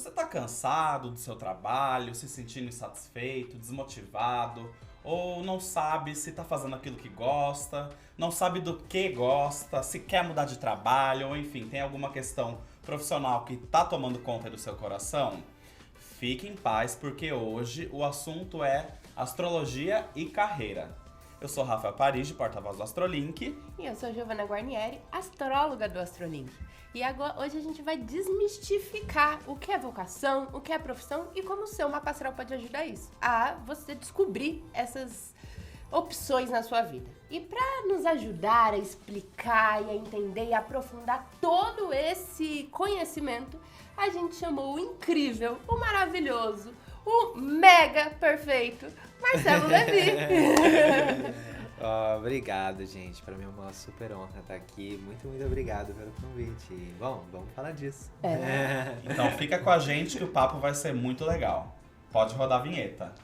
Você tá cansado do seu trabalho, se sentindo insatisfeito, desmotivado, ou não sabe se tá fazendo aquilo que gosta, não sabe do que gosta, se quer mudar de trabalho, ou enfim, tem alguma questão profissional que tá tomando conta do seu coração? Fique em paz, porque hoje o assunto é astrologia e carreira. Eu sou Rafael Paris, de porta-voz do Astrolink. E eu sou Giovana Guarnieri, astróloga do Astrolink. E agora, hoje a gente vai desmistificar o que é vocação, o que é profissão e como o seu mapa astral pode ajudar isso. A você descobrir essas opções na sua vida. E para nos ajudar a explicar e a entender e aprofundar todo esse conhecimento, a gente chamou o incrível, o maravilhoso, o mega perfeito Marcelo Levi. Obrigado, gente. Pra mim é uma super honra estar aqui. Muito obrigado pelo convite. Bom, vamos falar disso. Então fica com a gente que o papo vai ser muito legal. Pode rodar a vinheta.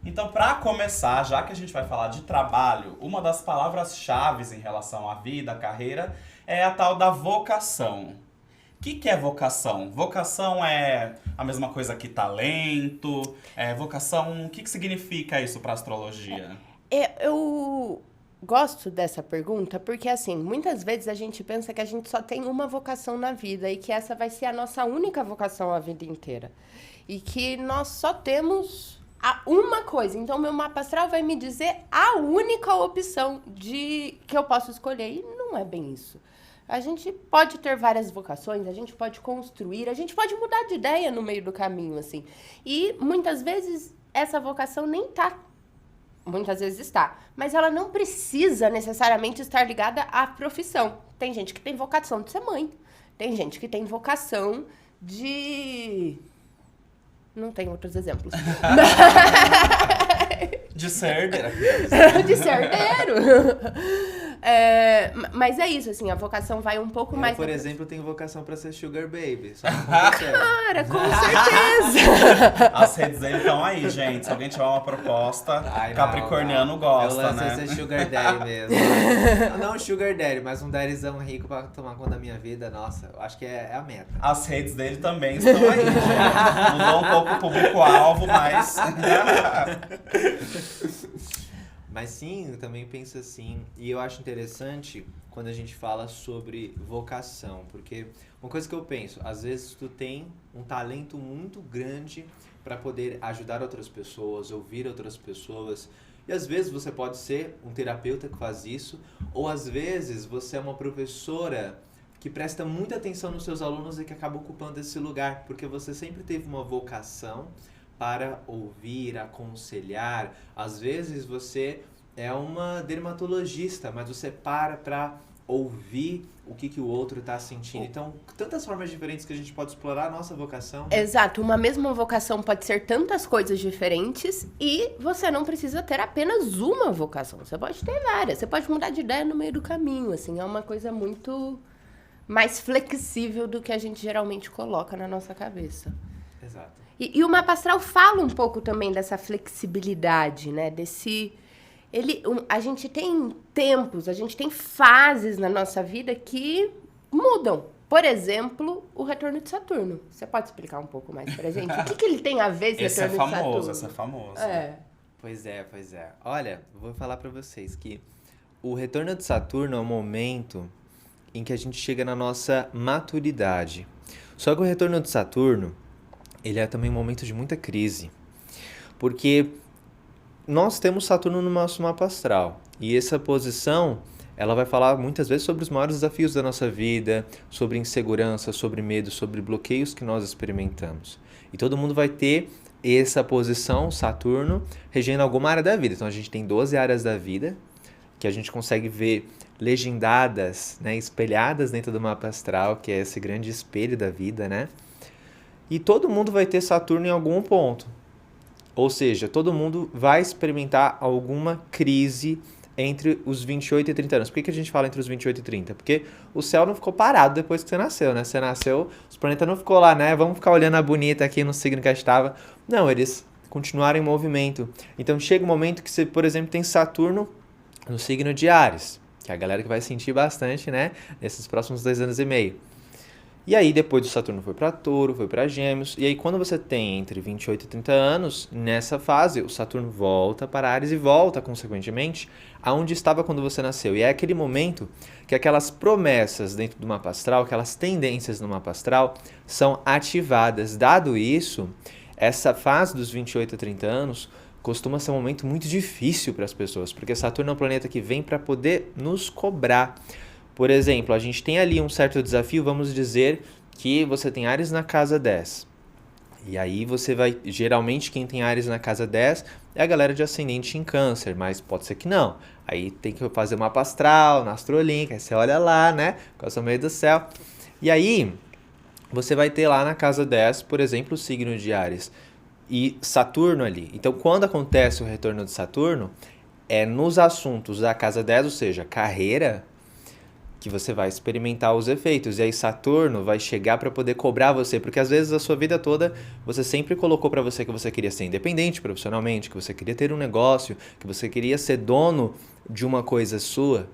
Então, para começar, já que a gente vai falar de trabalho, uma das palavras-chave em relação à vida, à carreira, é a tal da vocação. O que é vocação? Vocação é a mesma coisa que talento? Vocação, o que significa isso para astrologia? Eu gosto dessa pergunta porque, assim, muitas vezes a gente pensa que a gente só tem uma vocação na vida e que essa vai ser a nossa única vocação a vida inteira. E que nós só temos uma coisa. Então, meu mapa astral vai me dizer a única opção que eu posso escolher. E não é bem isso. A gente pode ter várias vocações, a gente pode construir, a gente pode mudar de ideia no meio do caminho, assim. E muitas vezes essa vocação nem tá. Muitas vezes está. Mas ela não precisa necessariamente estar ligada à profissão. Tem gente que tem vocação de ser mãe. Tem gente que tem vocação de... Não tem outros exemplos. De ser herdeiro. De ser herdeiro. Mas é isso, assim, a vocação vai um pouco mais... por exemplo, tenho vocação pra ser sugar baby. Só não Cara, com certeza! As redes dele estão aí, gente. Se alguém tiver uma proposta, capricorniano gosta, eu né? Eu ser sugar daddy mesmo. Não sugar daddy, mas um daddyzão rico pra tomar conta da minha vida. Nossa, eu acho que é a meta. As redes dele também estão aí, gente. Mudou um pouco o público-alvo, mas... Mas sim, eu também penso assim, e eu acho interessante quando a gente fala sobre vocação, porque uma coisa que eu penso, às vezes tu tem um talento muito grande para poder ajudar outras pessoas, ouvir outras pessoas, e às vezes você pode ser um terapeuta que faz isso, ou às vezes você é uma professora que presta muita atenção nos seus alunos e que acaba ocupando esse lugar, porque você sempre teve uma vocação para ouvir, aconselhar. Às vezes você é uma dermatologista, mas você para ouvir o que o outro está sentindo. Então, tantas formas diferentes que a gente pode explorar a nossa vocação. Exato, uma mesma vocação pode ser tantas coisas diferentes e você não precisa ter apenas uma vocação. Você pode ter várias, você pode mudar de ideia no meio do caminho, assim, é uma coisa muito mais flexível do que a gente geralmente coloca na nossa cabeça. Exato. E o mapa astral fala um pouco também dessa flexibilidade, né? A gente tem tempos, a gente tem fases na nossa vida que mudam. Por exemplo, o retorno de Saturno. Você pode explicar um pouco mais pra gente? O que ele tem a ver com esse retorno de Saturno? Esse é famoso. Pois é. Olha, vou falar pra vocês que o retorno de Saturno é um momento em que a gente chega na nossa maturidade. Só que o retorno de Saturno, ele é também um momento de muita crise, porque nós temos Saturno no nosso mapa astral, e essa posição, ela vai falar muitas vezes sobre os maiores desafios da nossa vida, sobre insegurança, sobre medo, sobre bloqueios que nós experimentamos. E todo mundo vai ter essa posição, Saturno, regendo alguma área da vida. Então a gente tem 12 áreas da vida, que a gente consegue ver legendadas, né, espelhadas dentro do mapa astral, que é esse grande espelho da vida, né? E todo mundo vai ter Saturno em algum ponto. Ou seja, todo mundo vai experimentar alguma crise entre os 28 e 30 anos. Por que a gente fala entre os 28 e 30? Porque o céu não ficou parado depois que você nasceu, né? Você nasceu, os planetas não ficou lá, né? Vamos ficar olhando a bonita aqui no signo que a gente estava. Não, eles continuaram em movimento. Então chega um momento que você, por exemplo, tem Saturno no signo de Áries, que é a galera que vai sentir bastante, né, nesses próximos 2 anos e meio. E aí, depois do Saturno foi para Touro, foi para Gêmeos, e aí quando você tem entre 28 e 30 anos, nessa fase, o Saturno volta para Áries e volta, consequentemente, aonde estava quando você nasceu. E é aquele momento que aquelas promessas dentro do mapa astral, aquelas tendências no mapa astral, são ativadas. Dado isso, essa fase dos 28 a 30 anos costuma ser um momento muito difícil para as pessoas, porque Saturno é um planeta que vem para poder nos cobrar. Por exemplo, a gente tem ali um certo desafio, vamos dizer que você tem Áries na casa 10. E aí você vai, geralmente quem tem Áries na casa 10 é a galera de ascendente em Câncer, mas pode ser que não. Aí tem que fazer mapa astral, na Astrolink, aí você olha lá, né, qual é o meio do céu. E aí você vai ter lá na casa 10, por exemplo, o signo de Áries e Saturno ali. Então quando acontece o retorno de Saturno, é nos assuntos da casa 10, ou seja, carreira, que você vai experimentar os efeitos. E aí Saturno vai chegar para poder cobrar você, porque às vezes a sua vida toda você sempre colocou para você que você queria ser independente profissionalmente, que você queria ter um negócio, que você queria ser dono de uma coisa sua.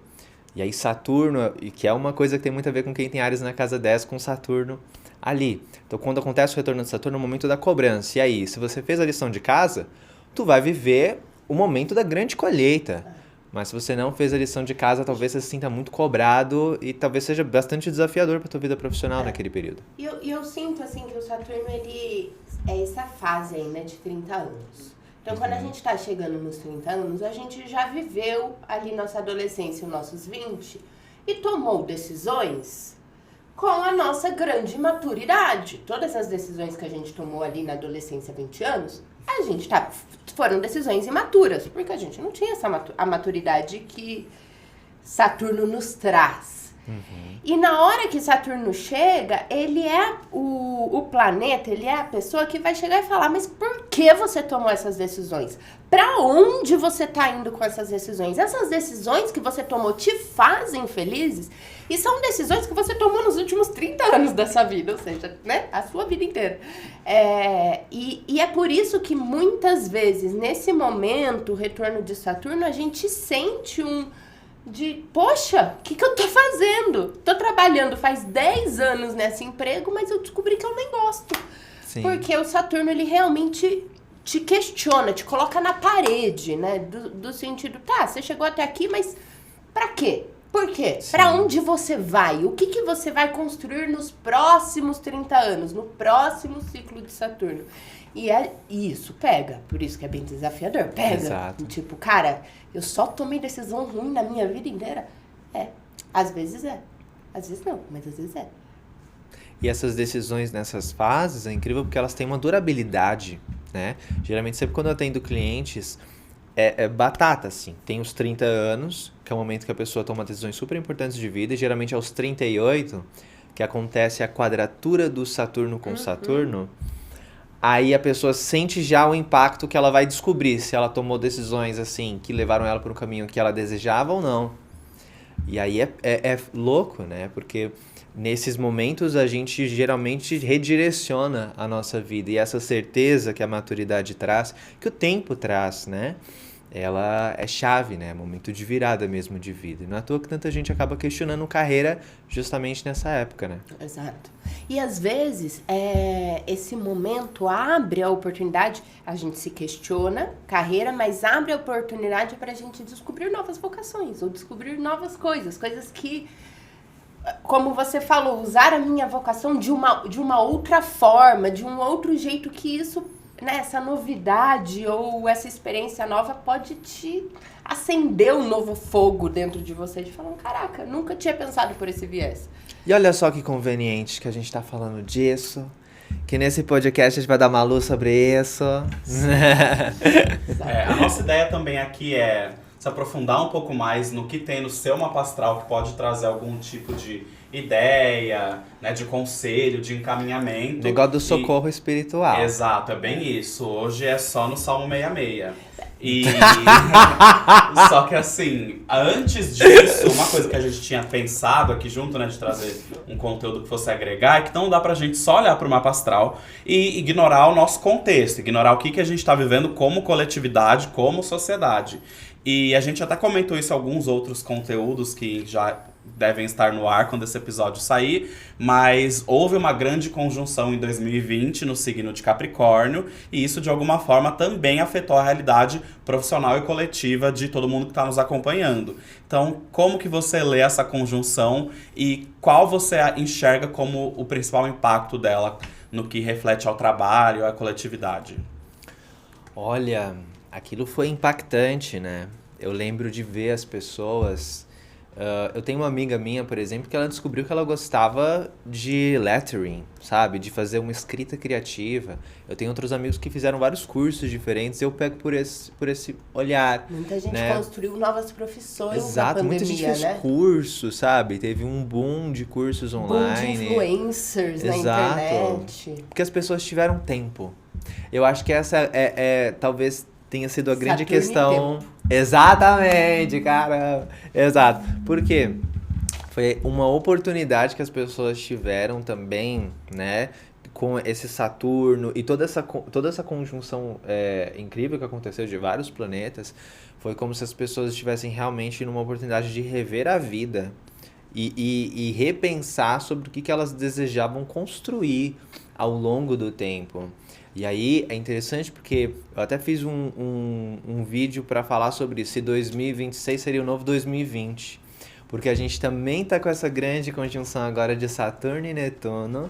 E aí Saturno, que é uma coisa que tem muito a ver com quem tem Áries na casa 10, com Saturno ali. Então quando acontece o retorno de Saturno, é o momento da cobrança. E aí, se você fez a lição de casa, tu vai viver o momento da grande colheita. Mas se você não fez a lição de casa, talvez você se sinta muito cobrado e talvez seja bastante desafiador para tua vida profissional naquele período. E eu sinto, assim, que o Saturno, ele é essa fase aí, né, de 30 anos. Então, quando a gente tá chegando nos 30 anos, a gente já viveu ali nossa adolescência, os nossos 20, e tomou decisões com a nossa grande maturidade. Todas as decisões que a gente tomou ali na adolescência, 20 anos, a gente foram decisões imaturas, porque a gente não tinha a maturidade que Saturno nos traz. E na hora que Saturno chega, ele é o planeta, ele é a pessoa que vai chegar e falar, mas por que você tomou essas decisões? Pra onde você tá indo com essas decisões? Essas decisões que você tomou te fazem felizes? E são decisões que você tomou nos últimos 30 anos da sua vida, ou seja, né, a sua vida inteira. E é por isso que muitas vezes, nesse momento, o retorno de Saturno, a gente sente poxa, o que eu tô fazendo? Tô trabalhando faz 10 anos nesse emprego, mas eu descobri que eu nem gosto. Sim. Porque o Saturno, ele realmente te questiona, te coloca na parede, né? Do sentido, tá, você chegou até aqui, mas pra quê? Por quê? Sim. Pra onde você vai? O que você vai construir nos próximos 30 anos, no próximo ciclo de Saturno? E isso pega, por isso que é bem desafiador. Pega. Exato. Tipo, cara, eu só tomei decisão ruim na minha vida inteira. Às vezes às vezes não, mas às vezes é. E essas decisões nessas fases é incrível porque elas têm uma durabilidade, né? Geralmente, sempre quando eu atendo clientes, é batata, assim. Tem os 30 anos, que é o momento que a pessoa toma decisões super importantes de vida, e geralmente aos 38, que acontece a quadratura do Saturno com Saturno, aí a pessoa sente já o impacto que ela vai descobrir se ela tomou decisões assim que levaram ela para um caminho que ela desejava ou não. E aí é louco, né? Porque nesses momentos a gente geralmente redireciona a nossa vida. E essa certeza que a maturidade traz, que o tempo traz, né? Ela é chave, né? Momento de virada mesmo de vida. E não é à toa que tanta gente acaba questionando carreira justamente nessa época, né? Exato. E às vezes, esse momento abre a oportunidade, a gente se questiona carreira, mas abre a oportunidade para a gente descobrir novas vocações, ou descobrir novas coisas que, como você falou, usar a minha vocação de uma outra forma, de um outro jeito, que isso, né, essa novidade ou essa experiência nova pode te acender um novo fogo dentro de você, de falar, caraca, nunca tinha pensado por esse viés. E olha só que conveniente que a gente tá falando disso, que nesse podcast a gente vai dar uma luz sobre isso. A nossa ideia também aqui é se aprofundar um pouco mais no que tem no seu mapa astral, que pode trazer algum tipo de ideia, né, de conselho, de encaminhamento. Negócio do socorro espiritual. Exato, é bem isso. Hoje é só no Salmo 66. E só que assim, antes disso, uma coisa que a gente tinha pensado aqui junto, né, de trazer um conteúdo que fosse agregar, é que não dá pra gente só olhar pro mapa astral e ignorar o nosso contexto, ignorar o que a gente tá vivendo como coletividade, como sociedade. E a gente até comentou isso em alguns outros conteúdos que já devem estar no ar quando esse episódio sair, mas houve uma grande conjunção em 2020 no signo de Capricórnio, e isso de alguma forma também afetou a realidade profissional e coletiva de todo mundo que está nos acompanhando. Então, como que você lê essa conjunção e qual você enxerga como o principal impacto dela no que reflete ao trabalho, à coletividade? Olha, aquilo foi impactante, né? Eu lembro de ver as pessoas. Eu tenho uma amiga minha, por exemplo, que ela descobriu que ela gostava de lettering, sabe? De fazer uma escrita criativa. Eu tenho outros amigos que fizeram vários cursos diferentes. Eu pego por esse olhar. Muita gente né? construiu novas profissões Exato, na pandemia, muita gente fez né? curso, sabe? Teve um boom de cursos Boom online. de influencers na Exato. internet. Porque as pessoas tiveram tempo. Eu acho que essa talvez tenha sido a grande Saturno e questão. Exatamente, cara. Exato. Por quê? Foi uma oportunidade que as pessoas tiveram também, né? Com esse Saturno e toda essa conjunção incrível que aconteceu de vários planetas. Foi como se as pessoas estivessem realmente numa oportunidade de rever a vida e repensar sobre o que elas desejavam construir ao longo do tempo. E aí é interessante porque eu até fiz um vídeo para falar sobre isso, se 2026 seria o novo 2020. Porque a gente também tá com essa grande conjunção agora de Saturno e Netuno.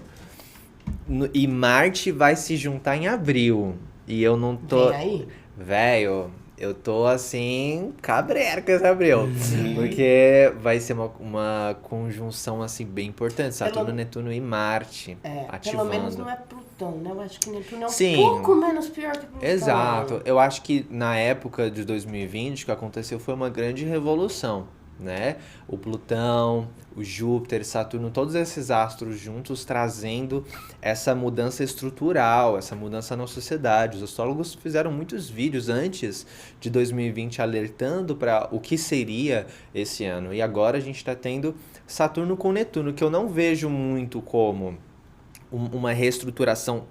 E Marte vai se juntar em abril. E eu não tô... Vem aí? Velho, eu tô assim, cabreiro com esse abril. Porque vai ser uma conjunção assim bem importante. Saturno, Netuno e Marte ativando. Pelo menos não é Plutão, né? Eu acho que Netuno é um Sim. pouco menos pior que Plutão. Exato. Eu acho que na época de 2020, o que aconteceu foi uma grande revolução, né? O Plutão, o Júpiter, Saturno, todos esses astros juntos trazendo essa mudança estrutural, essa mudança na sociedade. Os astrólogos fizeram muitos vídeos antes de 2020 alertando para o que seria esse ano. E agora a gente está tendo Saturno com Netuno, que eu não vejo muito como uma reestruturação,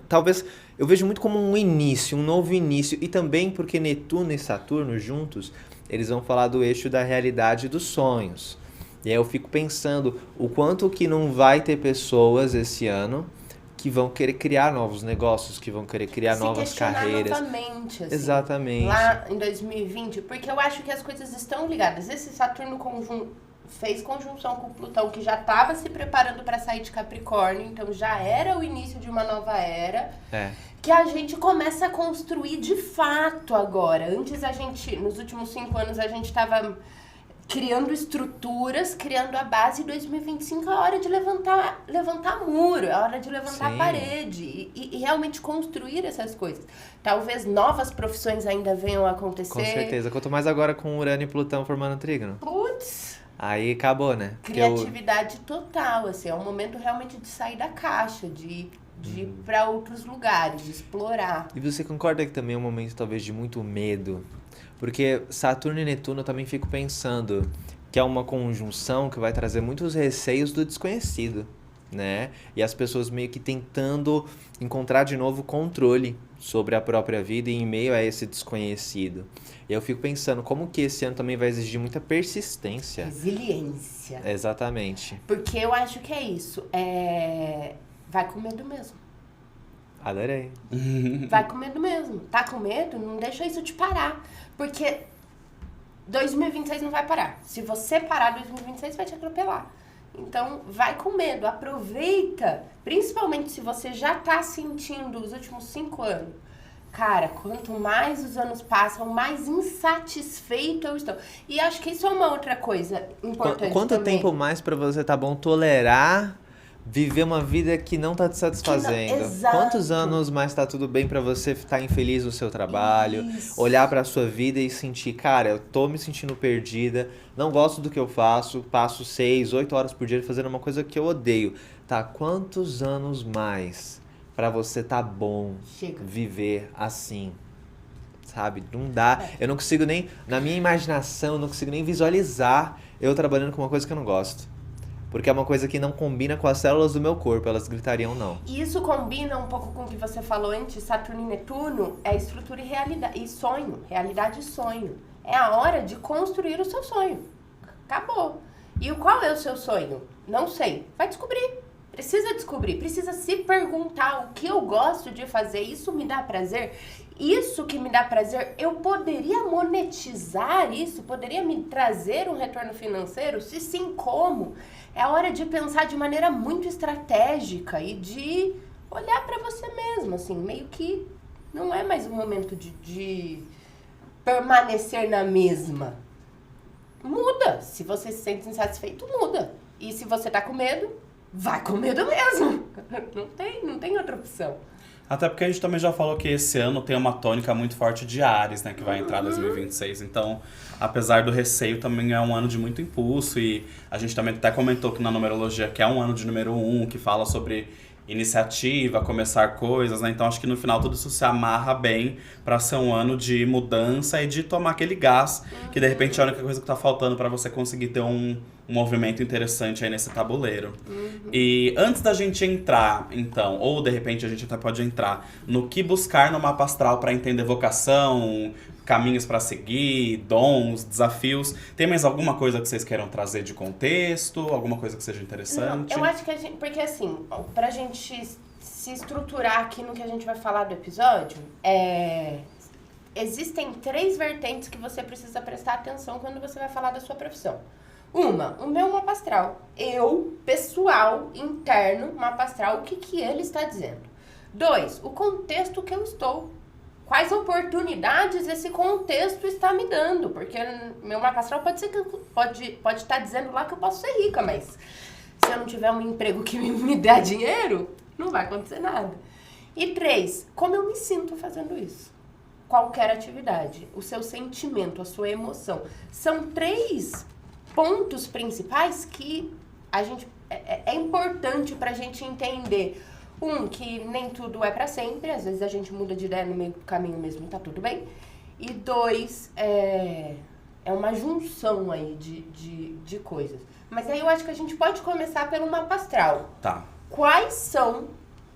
talvez eu vejo muito como um início, um novo início, e também porque Netuno e Saturno juntos, eles vão falar do eixo da realidade dos sonhos. E aí eu fico pensando o quanto que não vai ter pessoas esse ano que vão querer criar novos negócios, que vão querer criar novas carreiras. Novamente, assim, Exatamente. lá em 2020, porque eu acho que as coisas estão ligadas. Esse Saturno fez conjunção com o Plutão, que já estava se preparando para sair de Capricórnio, então já era o início de uma nova era, que a gente começa a construir de fato agora. Antes nos últimos 5 anos, a gente estava criando estruturas, criando a base. Em 2025 é a hora de levantar muro, é a hora de levantar parede e realmente construir essas coisas. Talvez novas profissões ainda venham a acontecer. Com certeza. Quanto mais agora com Urano e Plutão formando trígono. Putz! Aí acabou, né? Criatividade total, assim, é um momento realmente de sair da caixa, de ir para outros lugares, de explorar. E você concorda que também é um momento talvez de muito medo? Porque Saturno e Netuno eu também fico pensando que é uma conjunção que vai trazer muitos receios do desconhecido, né? E as pessoas meio que tentando encontrar de novo controle sobre a própria vida em meio a esse desconhecido. E eu fico pensando como que esse ano também vai exigir muita persistência. Resiliência. Exatamente. Porque eu acho que é isso. Vai com medo mesmo. Adorei. Vai com medo mesmo. Tá com medo? Não deixa isso te parar. Porque 2026 não vai parar. Se você parar, 2026 vai te atropelar. Então, vai com medo. Aproveita. Principalmente se você já tá sentindo os últimos 5 anos. Cara, quanto mais os anos passam, mais insatisfeito eu estou. E acho que isso é uma outra coisa importante Quanto também. tempo mais pra você tá bom tolerar viver uma vida que não tá te satisfazendo? Exato. Quantos anos mais tá tudo bem pra você estar infeliz no seu trabalho? Isso. Olhar pra sua vida e sentir, cara, eu tô me sentindo perdida, não gosto do que eu faço, passo 6, 8 horas por dia fazendo uma coisa que eu odeio. Tá, quantos anos mais pra você tá bom viver assim? Sabe? Não dá. Eu não consigo nem, na minha imaginação, eu não consigo nem visualizar eu trabalhando com uma coisa que eu não gosto. Porque é uma coisa que não combina com as células do meu corpo, elas gritariam não. E isso combina um pouco com o que você falou antes, Saturno e Netuno, é estrutura e realidade, e sonho, realidade e sonho. É a hora de construir o seu sonho. Acabou. E qual é o seu sonho? Não sei. Vai descobrir. Precisa descobrir. Precisa se perguntar o que eu gosto de fazer. Isso me dá prazer? Isso que me dá prazer, eu poderia monetizar isso? Poderia me trazer um retorno financeiro? Se sim, como? É a hora de pensar de maneira muito estratégica e de olhar para você mesmo, assim, meio que não é mais um momento de permanecer na mesma. Muda. Se você se sente insatisfeito, muda. E se você tá com medo, vai com medo mesmo. Não tem outra opção. Até porque a gente também já falou que esse ano tem uma tônica muito forte de Áries, né? Que vai entrar em 2026. Então, apesar do receio, também é um ano de muito impulso. E a gente também até comentou que na numerologia que é um ano de número 1, que fala sobre iniciativa, começar coisas, né? Então acho que no final tudo isso se amarra bem pra ser um ano de mudança e de tomar aquele gás, que de repente é a única coisa que tá faltando pra você conseguir ter um movimento interessante aí nesse tabuleiro. E antes da gente entrar, então, ou de repente a gente até pode entrar no que buscar no mapa astral pra entender vocação, caminhos pra seguir, dons, desafios. Tem mais alguma coisa que vocês queiram trazer de contexto? Alguma coisa que seja interessante? Não, eu acho que a gente... Porque assim, pra gente se estruturar aqui no que a gente vai falar do episódio, existem 3 vertentes que você precisa prestar atenção quando você vai falar da sua profissão. Uma, o meu mapa astral. Eu, pessoal, interno, mapa astral, o que ele está dizendo. 2, o contexto que eu estou. Quais oportunidades esse contexto está me dando? Porque meu mapa astral pode ser que pode estar dizendo lá que eu posso ser rica, mas se eu não tiver um emprego que me dá dinheiro, não vai acontecer nada. E 3, como eu me sinto fazendo isso? Qualquer atividade, o seu sentimento, a sua emoção. São 3 pontos principais que a gente é importante pra gente entender. Que nem tudo é pra sempre, às vezes a gente muda de ideia no meio do caminho mesmo e tá tudo bem. E 2, é uma junção aí de coisas. Mas aí eu acho que a gente pode começar pelo mapa astral. Tá. Quais são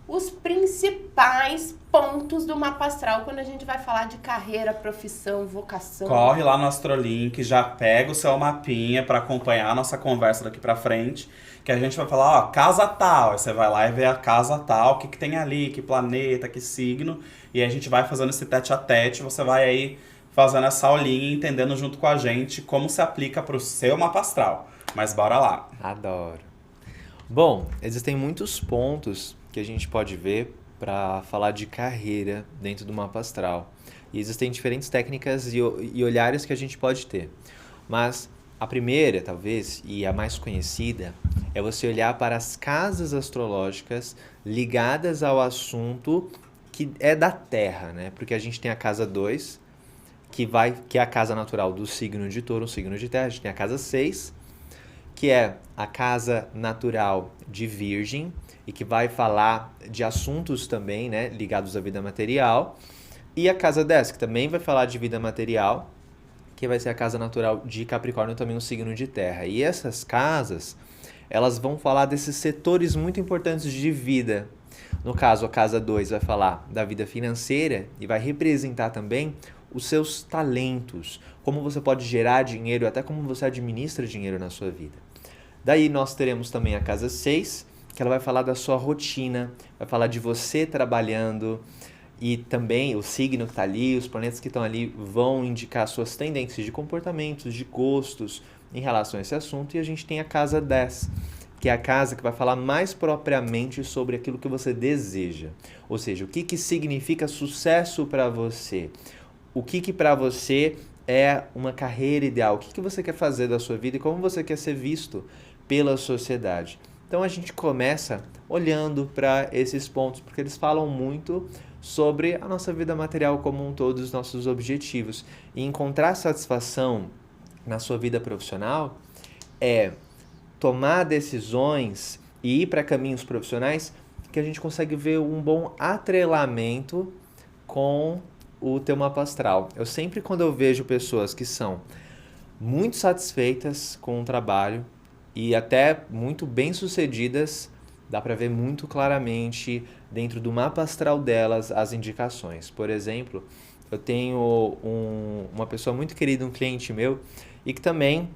os principais pontos do mapa astral quando a gente vai falar de carreira, profissão, vocação? Corre lá no Astrolink, já pega o seu mapinha pra acompanhar a nossa conversa daqui pra frente. Que a gente vai falar, ó, casa tal. Aí você vai lá e vê a casa tal, o que tem ali, que planeta, que signo. E a gente vai fazendo esse tete a tete, você vai aí fazendo essa aulinha e entendendo junto com a gente como se aplica pro seu mapa astral. Mas bora lá. Adoro. Bom, existem muitos pontos que a gente pode ver para falar de carreira dentro do mapa astral. E existem diferentes técnicas e olhares que a gente pode ter. Mas a primeira, talvez, e a mais conhecida, é você olhar para as casas astrológicas ligadas ao assunto que é da Terra, né? Porque a gente tem a casa 2, que é a casa natural do signo de Touro, o signo de Terra. A gente tem a casa 6, que é a casa natural de Virgem, e que vai falar de assuntos também, né, ligados à vida material. E a casa 10, que também vai falar de vida material, que vai ser a casa natural de Capricórnio, também um signo de terra. E essas casas, elas vão falar desses setores muito importantes de vida. No caso, a casa 2 vai falar da vida financeira e vai representar também os seus talentos, como você pode gerar dinheiro, até como você administra dinheiro na sua vida. Daí nós teremos também a casa 6, que ela vai falar da sua rotina, vai falar de você trabalhando, e também o signo que está ali, os planetas que estão ali vão indicar suas tendências de comportamentos, de gostos em relação a esse assunto. E a gente tem a casa 10, que é a casa que vai falar mais propriamente sobre aquilo que você deseja. Ou seja, o que significa sucesso para você? O que para você é uma carreira ideal? O que você quer fazer da sua vida e como você quer ser visto pela sociedade? Então a gente começa olhando para esses pontos, porque eles falam muito sobre a nossa vida material como um todo, os nossos objetivos. E encontrar satisfação na sua vida profissional é tomar decisões e ir para caminhos profissionais que a gente consegue ver um bom atrelamento com o teu mapa astral. Eu sempre, quando eu vejo pessoas que são muito satisfeitas com o trabalho e até muito bem-sucedidas, dá para ver muito claramente dentro do mapa astral delas as indicações. Por exemplo, eu tenho uma pessoa muito querida, um cliente meu, e que também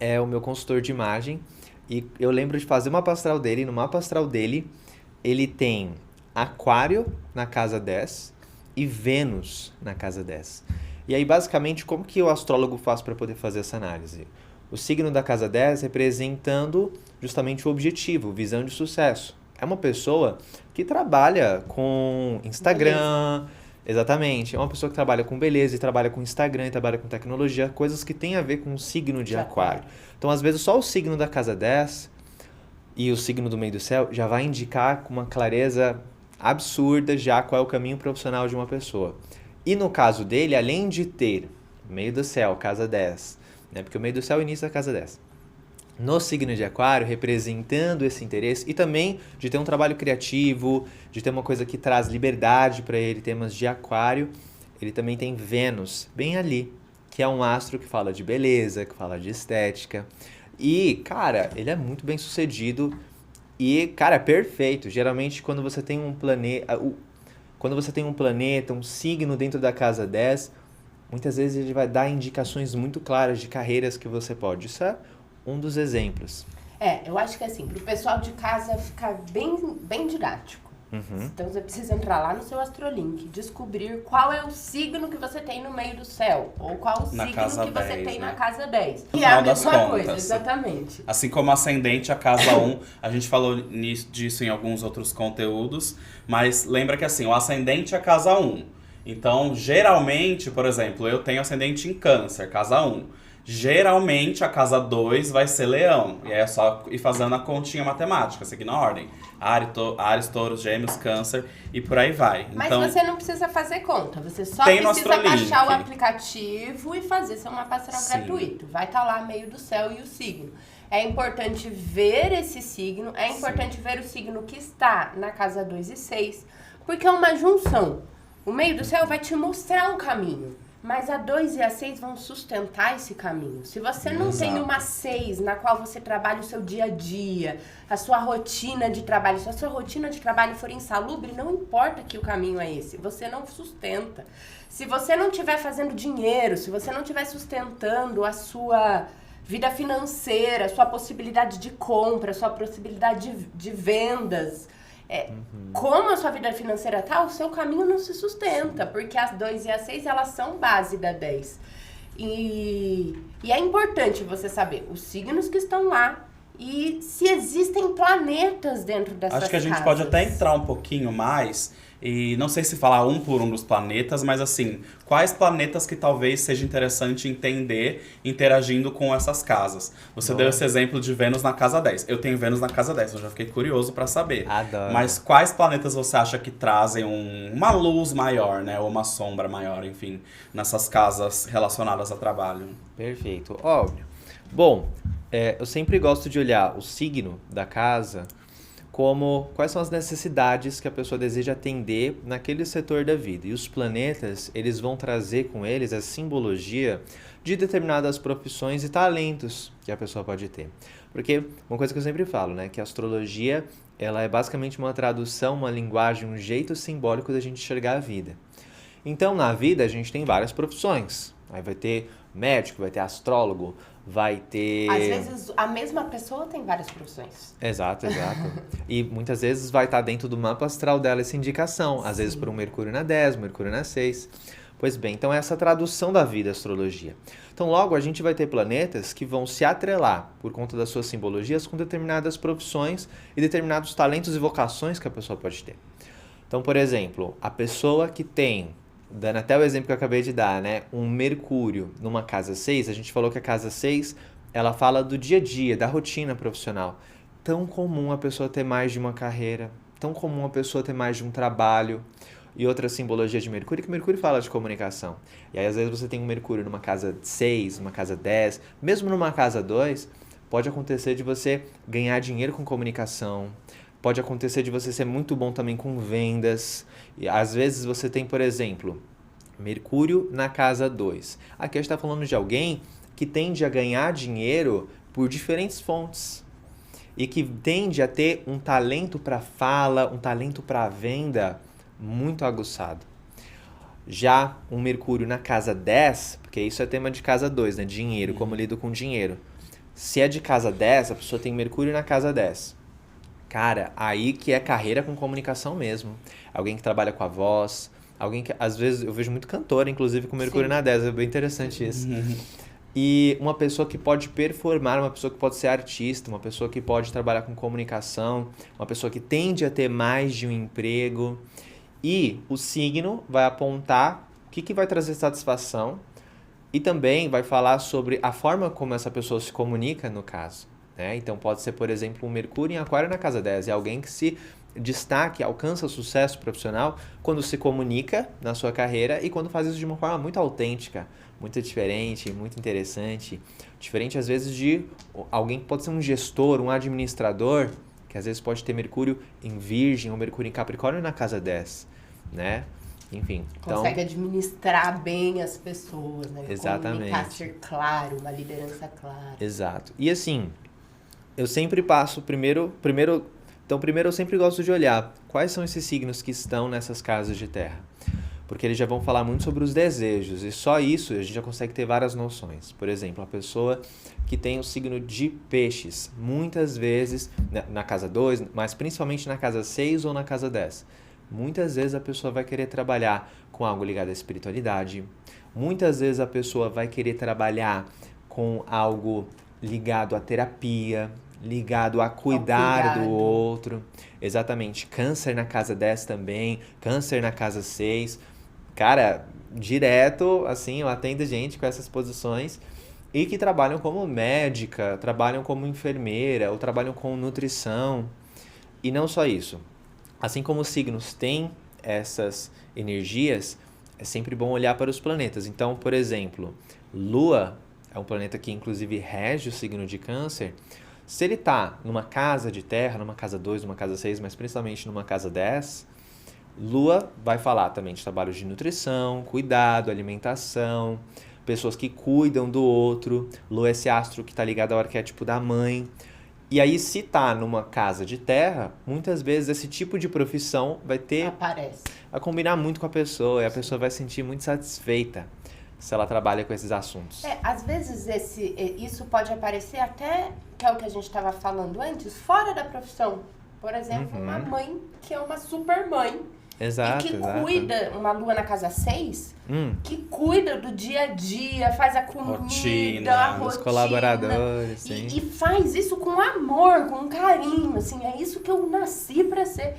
é o meu consultor de imagem. E eu lembro de fazer uma mapa astral dele. No mapa astral dele, ele tem Aquário na casa 10 e Vênus na casa 10. E aí, basicamente, como que o astrólogo faz para poder fazer essa análise? O signo da casa 10 representando justamente o objetivo, visão de sucesso. É uma pessoa que trabalha com Instagram, exatamente. É uma pessoa que trabalha com beleza, e trabalha com Instagram, e trabalha com tecnologia, coisas que têm a ver com o signo de Aquário. Então, às vezes, só o signo da casa 10 e o signo do meio do céu já vai indicar com uma clareza absurda já qual é o caminho profissional de uma pessoa. E no caso dele, além de ter meio do céu, casa 10, né? Porque o meio do céu é o início da casa 10. No signo de Aquário, representando esse interesse e também de ter um trabalho criativo, de ter uma coisa que traz liberdade para ele, temas de Aquário, ele também tem Vênus bem ali, que é um astro que fala de beleza, que fala de estética. E, cara, ele é muito bem sucedido e, cara, é perfeito. Geralmente, quando você tem um planeta, um signo dentro da casa 10, muitas vezes ele vai dar indicações muito claras de carreiras que você pode. Isso é um dos exemplos. Eu acho que assim, pro pessoal de casa ficar bem didático. Então você precisa entrar lá no seu Astrolink, descobrir qual é o signo que você tem no meio do céu, ou qual o signo que você 10, tem né? na casa 10. No E é a final das mesma contas, coisa, exatamente. Assim como ascendente, a casa 1, a gente falou disso em alguns outros conteúdos, mas lembra que assim, o ascendente é casa 1. Então, geralmente, por exemplo, eu tenho ascendente em Câncer, casa 1. Geralmente, a casa 2 vai ser Leão. E aí é só ir fazendo a continha matemática, seguindo a ordem. Áries, Touros, Gêmeos, Câncer e por aí vai. Mas então, você não precisa fazer conta. Você só tem no precisa Astrolink. baixar o aplicativo e fazer seu mapa astral Sim. gratuito. Vai estar lá meio do céu e o signo. É importante ver esse signo. É importante ver o signo que está na casa 2 e 6. Porque é uma junção. O meio do céu vai te mostrar um caminho. Mas a 2 e a 6 vão sustentar esse caminho. Se você não Exato. tem uma 6 na qual você trabalha o seu dia a dia, a sua rotina de trabalho, se a sua rotina de trabalho for insalubre, não importa que o caminho é esse, você não sustenta. Se você não estiver fazendo dinheiro, se você não estiver sustentando a sua vida financeira, a sua possibilidade de compra, a sua possibilidade de vendas, como a sua vida financeira tá, o seu caminho não se sustenta, porque as 2 e as 6, elas são base da 10. E é importante você saber os signos que estão lá e se existem planetas dentro dessas casas. acho que a gente pode até entrar um pouquinho mais, e não sei se falar um por um dos planetas, mas assim, quais planetas que talvez seja interessante entender interagindo com essas casas. Você deu esse exemplo de Vênus na casa 10. Eu tenho Vênus na casa 10, eu já fiquei curioso pra saber. Adoro. Mas quais planetas você acha que trazem uma luz maior, né? Ou uma sombra maior, enfim, nessas casas relacionadas a trabalho? Perfeito. Óbvio. Bom, eu sempre gosto de olhar o signo da casa como quais são as necessidades que a pessoa deseja atender naquele setor da vida. E os planetas, eles vão trazer com eles a simbologia de determinadas profissões e talentos que a pessoa pode ter. Porque uma coisa que eu sempre falo, né, que a astrologia, ela é basicamente uma tradução, uma linguagem, um jeito simbólico da gente enxergar a vida. Então, na vida, a gente tem várias profissões. Aí vai ter médico, vai ter astrólogo, vai ter... Às vezes, a mesma pessoa tem várias profissões. Exato. E muitas vezes vai estar dentro do mapa astral dela essa indicação. Às vezes por um Mercúrio na 10, Mercúrio na 6. Pois bem, então essa tradução da vida, a astrologia. Então logo a gente vai ter planetas que vão se atrelar, por conta das suas simbologias, com determinadas profissões e determinados talentos e vocações que a pessoa pode ter. Então, por exemplo, a pessoa que tem, dando até o exemplo que eu acabei de dar, né, um Mercúrio numa casa 6, a gente falou que a casa 6, ela fala do dia a dia, da rotina profissional. Tão comum a pessoa ter mais de uma carreira, tão comum a pessoa ter mais de um trabalho. E outra simbologia de Mercúrio, que Mercúrio fala de comunicação. E aí, às vezes, você tem um Mercúrio numa casa 6, numa casa 10, mesmo numa casa 2, pode acontecer de você ganhar dinheiro com comunicação, pode acontecer de você ser muito bom também com vendas. E às vezes você tem, por exemplo, Mercúrio na casa 2. Aqui a gente está falando de alguém que tende a ganhar dinheiro por diferentes fontes e que tende a ter um talento para fala, um talento para venda muito aguçado. Já um Mercúrio na casa 10, porque isso é tema de casa 2, né? Dinheiro, como lido com dinheiro. Se é de casa 10, a pessoa tem Mercúrio na casa 10. Cara, aí que é carreira com comunicação mesmo. Alguém que trabalha com a voz, alguém que, às vezes, eu vejo muito cantora, inclusive com Mercúrio na 10, é bem interessante isso. E uma pessoa que pode performar, uma pessoa que pode ser artista, uma pessoa que pode trabalhar com comunicação, uma pessoa que tende a ter mais de um emprego. E o signo vai apontar o que vai trazer satisfação e também vai falar sobre a forma como essa pessoa se comunica, no caso. Né? Então pode ser, por exemplo, um Mercúrio em Aquário na casa 10. É alguém que se destaque, alcança sucesso profissional quando se comunica na sua carreira e quando faz isso de uma forma muito autêntica, muito diferente, muito interessante. Diferente, às vezes, de alguém que pode ser um gestor, um administrador, que às vezes pode ter Mercúrio em Virgem ou Mercúrio em Capricórnio na casa 10, né? Enfim. Consegue administrar bem as pessoas, né? Exatamente. Comunicar, ser claro, uma liderança clara. Exato. E assim, eu sempre passo primeiro eu sempre gosto de olhar quais são esses signos que estão nessas casas de terra. Porque eles já vão falar muito sobre os desejos, e só isso a gente já consegue ter várias noções. Por exemplo, a pessoa que tem o signo de peixes, muitas vezes na casa 2, mas principalmente na casa 6 ou na casa 10. Muitas vezes a pessoa vai querer trabalhar com algo ligado à espiritualidade. Muitas vezes a pessoa vai querer trabalhar com algo ligado à terapia, ligado a cuidar do outro. Exatamente. Câncer na casa 10 também, Câncer na casa 6. Cara, direto, assim, eu atendo gente com essas posições e que trabalham como médica, trabalham como enfermeira ou trabalham com nutrição. E não só isso. Assim como os signos têm essas energias, é sempre bom olhar para os planetas. Então, por exemplo, Lua é um planeta que inclusive rege o signo de Câncer. Se ele está numa casa de terra, numa casa 2, numa casa 6, mas principalmente numa casa 10, Lua vai falar também de trabalhos de nutrição, cuidado, alimentação, pessoas que cuidam do outro. Lua é esse astro que está ligado ao arquétipo da mãe. E aí, se está numa casa de terra, muitas vezes esse tipo de profissão vai a combinar muito com a pessoa, e a pessoa vai se sentir muito satisfeita se ela trabalha com esses assuntos. Às vezes isso pode aparecer até, que é o que a gente estava falando antes, fora da profissão. Por exemplo, uma mãe que é uma super mãe. Exato, e que cuida, uma lua na casa 6, que cuida do dia a dia, faz a comida, a rotina. Dos colaboradores, sim. E faz isso com amor, com carinho, assim, é isso que eu nasci pra ser.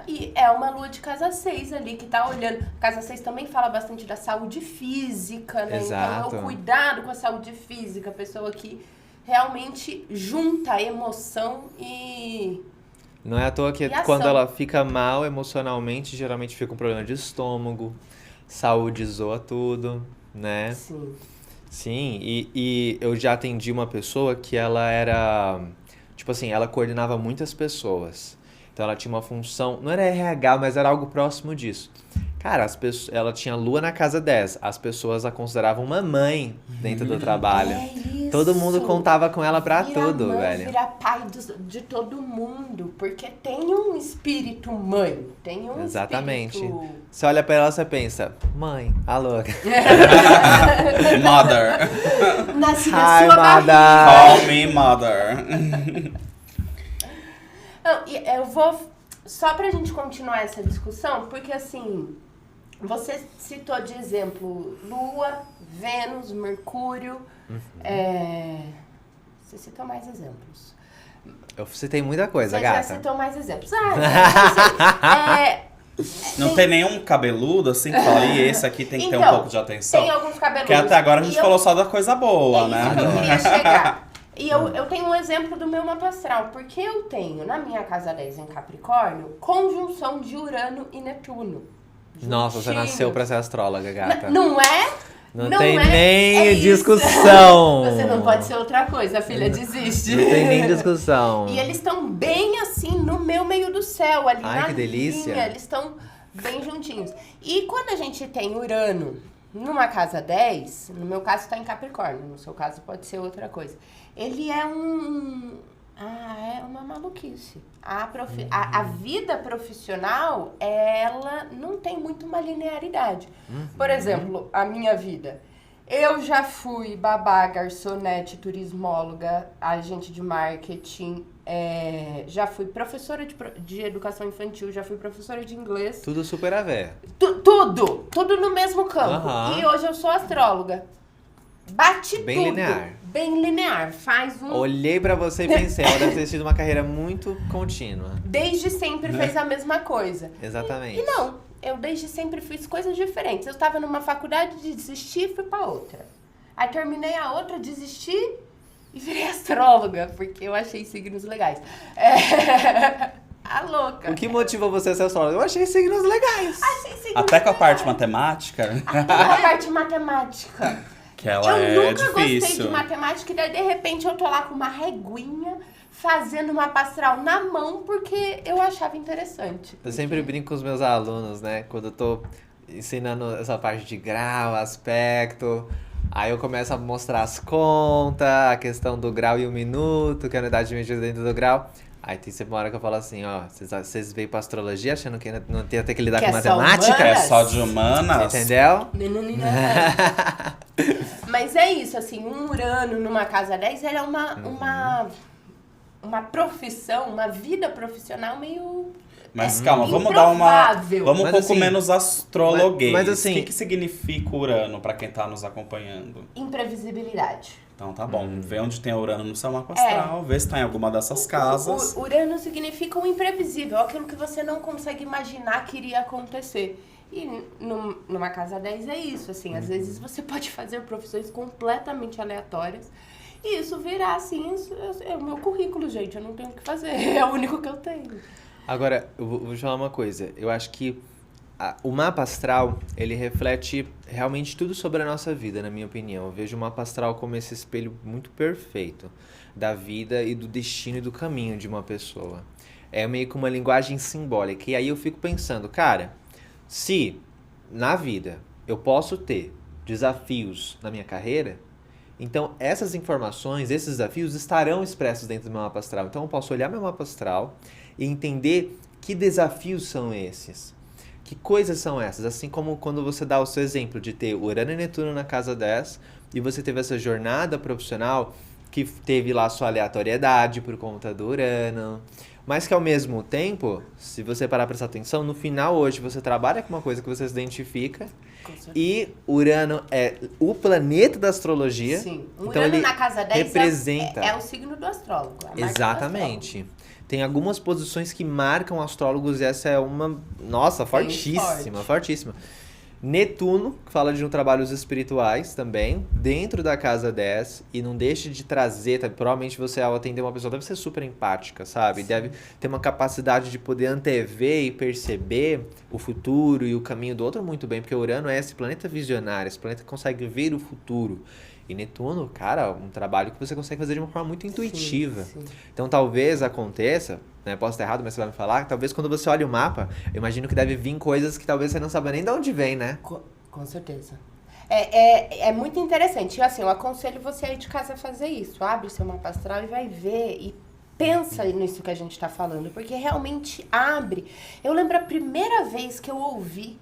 E é uma lua de casa 6 ali, que tá olhando. Casa 6 também fala bastante da saúde física, né? Exato. Então é o cuidado com a saúde física, a pessoa que realmente junta a emoção e... Não é à toa que quando ela fica mal emocionalmente, geralmente fica um problema de estômago, saúde zoa tudo, né? Sim. Sim, e eu já atendi uma pessoa que ela era, tipo assim, ela coordenava muitas pessoas. Então ela tinha uma função, não era RH, mas era algo próximo disso. Cara, ela tinha lua na casa 10, as pessoas a consideravam uma mãe dentro do trabalho. É isso. Todo mundo contava com ela pra tudo, mãe, velho. Vira pai de todo mundo, porque tem um espírito mãe, tem um Exatamente. espírito... Você olha pra ela e você pensa, mãe, a louca. Mother. Nasci Hi, na sua barriga. Call me mother. Não, eu vou, só pra gente continuar essa discussão, porque assim, você citou de exemplo Lua, Vênus, Mercúrio, você citou mais exemplos. Eu citei muita coisa, Você gata. já citou mais exemplos. Não tem nenhum cabeludo assim que fala, e esse aqui tem que ter um pouco de atenção? Tem alguns cabeludos. Porque até agora a gente falou só da coisa boa, né? Isso que eu queria chegar. E eu tenho um exemplo do meu mapa astral, porque eu tenho, na minha casa 10 em Capricórnio, conjunção de Urano e Netuno. Nossa, você nasceu pra ser astróloga, gata. Não é? Não tem nem discussão. Você não pode ser outra coisa, a filha desiste. Não tem nem discussão. E eles estão bem assim, no meu meio do céu, ali Ai, na que delícia. linha, eles estão bem juntinhos. E quando a gente tem Urano numa casa 10, no meu caso está em Capricórnio, no seu caso pode ser outra coisa. Ele é É uma maluquice. A vida profissional, ela não tem muito uma linearidade. Por exemplo, a minha vida. Eu já fui babá, garçonete, turismóloga, agente de marketing, já fui professora de educação infantil, já fui professora de inglês. Tudo super a ver. Tudo no mesmo campo. E hoje eu sou astróloga. Bate Bem tudo. linear. Bem linear. Faz um... Olhei pra você e pensei, ela deve ter tido uma carreira muito contínua. Desde sempre fez a mesma coisa. Exatamente. E não, eu desde sempre fiz coisas diferentes. Eu estava numa faculdade, desisti e fui pra outra. Aí terminei a outra, desisti e virei astróloga, porque eu achei signos legais. A louca. O que motivou você a ser astróloga? Eu achei signos legais. Achei signos Até com a parte legais. matemática, Até a parte matemática. que ela Eu é nunca gostei difícil. de matemática e daí de repente eu tô lá com uma reguinha fazendo uma astral na mão porque eu achava interessante. Eu sempre brinco com os meus alunos, né? Quando eu tô ensinando essa parte de grau, aspecto, aí eu começo a mostrar as contas, a questão do grau e o minuto, que é a unidade de medida dentro do grau. Aí tem sempre uma hora que eu falo assim, ó, vocês veio pra astrologia achando que não ia ter que lidar Que com é só matemática? humanas? É só de humanas. Entendeu? Mas é isso, assim, um Urano numa casa 10, ele é uma profissão, uma vida profissional meio... Mas calma, vamos dar uma. improvável. Vamos um Mas, pouco assim, menos astrologuês. mas, assim- O que significa Urano pra quem tá nos acompanhando? Imprevisibilidade. Então tá bom, vê onde tem Urano no seu mapa astral, vê se tá em alguma dessas casas. O Urano significa o imprevisível, aquilo que você não consegue imaginar que iria acontecer. E numa casa 10 é isso, assim, às vezes você pode fazer profissões completamente aleatórias e isso virar, assim, é o meu currículo, gente, eu não tenho o que fazer, é o único que eu tenho. Agora, eu vou te falar uma coisa. Eu acho que o mapa astral, ele reflete realmente tudo sobre a nossa vida, na minha opinião. Eu vejo o mapa astral como esse espelho muito perfeito da vida e do destino e do caminho de uma pessoa. É meio que uma linguagem simbólica. E aí eu fico pensando, cara, se na vida eu posso ter desafios na minha carreira, então essas informações, esses desafios estarão expressos dentro do meu mapa astral. Então eu posso olhar meu mapa astral e entender que desafios são esses. Que coisas são essas? Assim como quando você dá o seu exemplo de ter Urano e Netuno na casa 10 e você teve essa jornada profissional que teve lá sua aleatoriedade por conta do Urano, mas que ao mesmo tempo, se você parar pra prestar atenção, no final hoje você trabalha com uma coisa que você se identifica e Urano é o planeta da astrologia. Sim, um então Urano ele na casa 10 representa. é o signo do astrólogo. A marca do Exatamente. Tem algumas posições que marcam astrólogos e essa é uma, nossa, fortíssima, fortíssima. Netuno, que fala de trabalhos espirituais também, dentro da casa 10, e não deixe de trazer, tá? Provavelmente você ao atender uma pessoa deve ser super empática, sabe? Sim. Deve ter uma capacidade de poder antever e perceber o futuro e o caminho do outro muito bem, porque Urano é esse planeta visionário, esse planeta que consegue ver o futuro. E Netuno, cara, um trabalho que você consegue fazer de uma forma muito intuitiva. Sim. Então talvez aconteça, né? Posso estar errado, mas você vai me falar, talvez quando você olha o mapa, eu imagino que deve vir coisas que talvez você não saiba nem de onde vem, né? Com certeza. É muito interessante. E assim, eu aconselho você aí de casa a fazer isso. Abre seu mapa astral e vai ver e pensa nisso que a gente tá falando, porque realmente abre. Eu lembro a primeira vez que eu ouvi,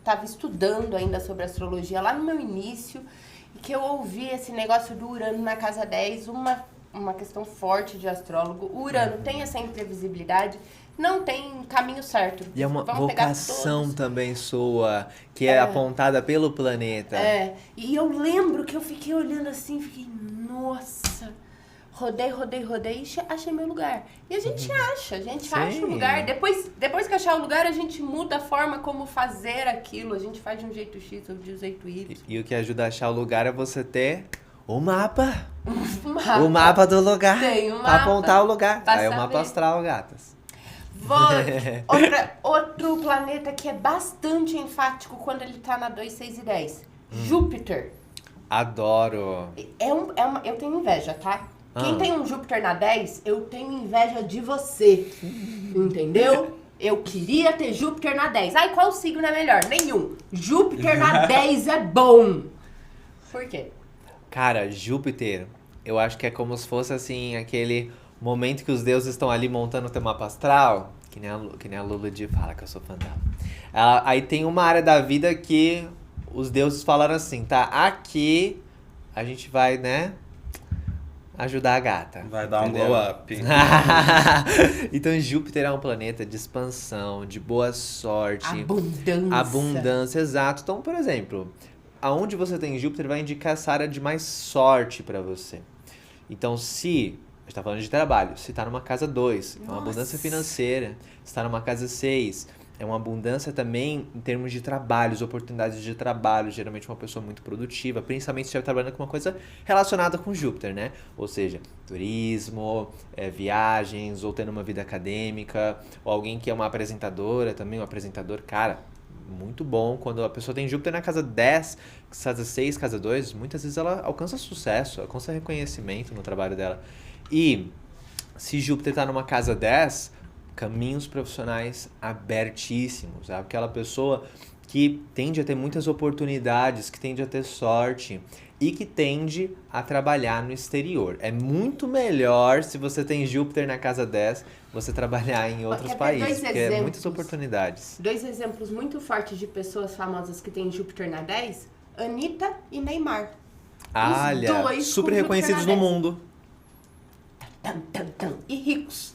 tava estudando ainda sobre astrologia lá no meu início, e que eu ouvi esse negócio do Urano na casa 10, uma questão forte de astrólogo. O Urano tem essa imprevisibilidade, não tem caminho certo. E é uma Vamos pegar vocação todos. também sua, que é apontada pelo planeta. E eu lembro que eu fiquei olhando assim, fiquei, nossa, rodei, e achei meu lugar. E a gente acha o lugar. Depois que achar o lugar, a gente muda a forma como fazer aquilo. A gente faz de um jeito X ou de um jeito Y. E o que ajuda a achar o lugar é você ter o mapa. O mapa do lugar. Tem um pra mapa, apontar o lugar. pra Aí é o mapa saber. astral, gatas. Outro planeta que é bastante enfático quando ele tá na 2, 6 e 10. Júpiter. Adoro. Eu tenho inveja, tá? Quem tem um Júpiter na 10, eu tenho inveja de você. Entendeu? Eu queria ter Júpiter na 10. Ai, qual signo é melhor? Nenhum. Júpiter na 10 é bom. Por quê? Cara, Júpiter, eu acho que é como se fosse assim, aquele momento que os deuses estão ali montando o teu mapa astral, que nem a Lula Di fala, que eu sou fã dela. Aí tem uma área da vida que os deuses falaram assim, tá, aqui a gente vai, né, ajudar a gata. Vai dar um entendeu? glow up. Então Júpiter é um planeta de expansão, de boa sorte. Abundância, exato. Então, por exemplo, aonde você tem Júpiter vai indicar essa área de mais sorte pra você. Então, se a gente tá falando de trabalho, se tá numa casa 2, é uma abundância financeira. Se tá numa casa 6, é uma abundância também em termos de trabalhos, oportunidades de trabalho. Geralmente uma pessoa muito produtiva, principalmente se estiver trabalhando com uma coisa relacionada com Júpiter, né? Ou seja, turismo, viagens, ou tendo uma vida acadêmica, ou alguém que é uma apresentadora também, um apresentador, cara, muito bom. Quando a pessoa tem Júpiter na casa 10, casa 6, casa 2, muitas vezes ela alcança sucesso, alcança reconhecimento no trabalho dela. E se Júpiter está numa casa 10, caminhos profissionais abertíssimos. É aquela pessoa que tende a ter muitas oportunidades, que tende a ter sorte e que tende a trabalhar no exterior. É muito melhor, se você tem Júpiter na casa 10, você trabalhar em outros países, porque é muitas oportunidades. 2 exemplos muito fortes de pessoas famosas que têm Júpiter na 10, Anitta e Neymar. Olha, super reconhecidos no mundo. E ricos.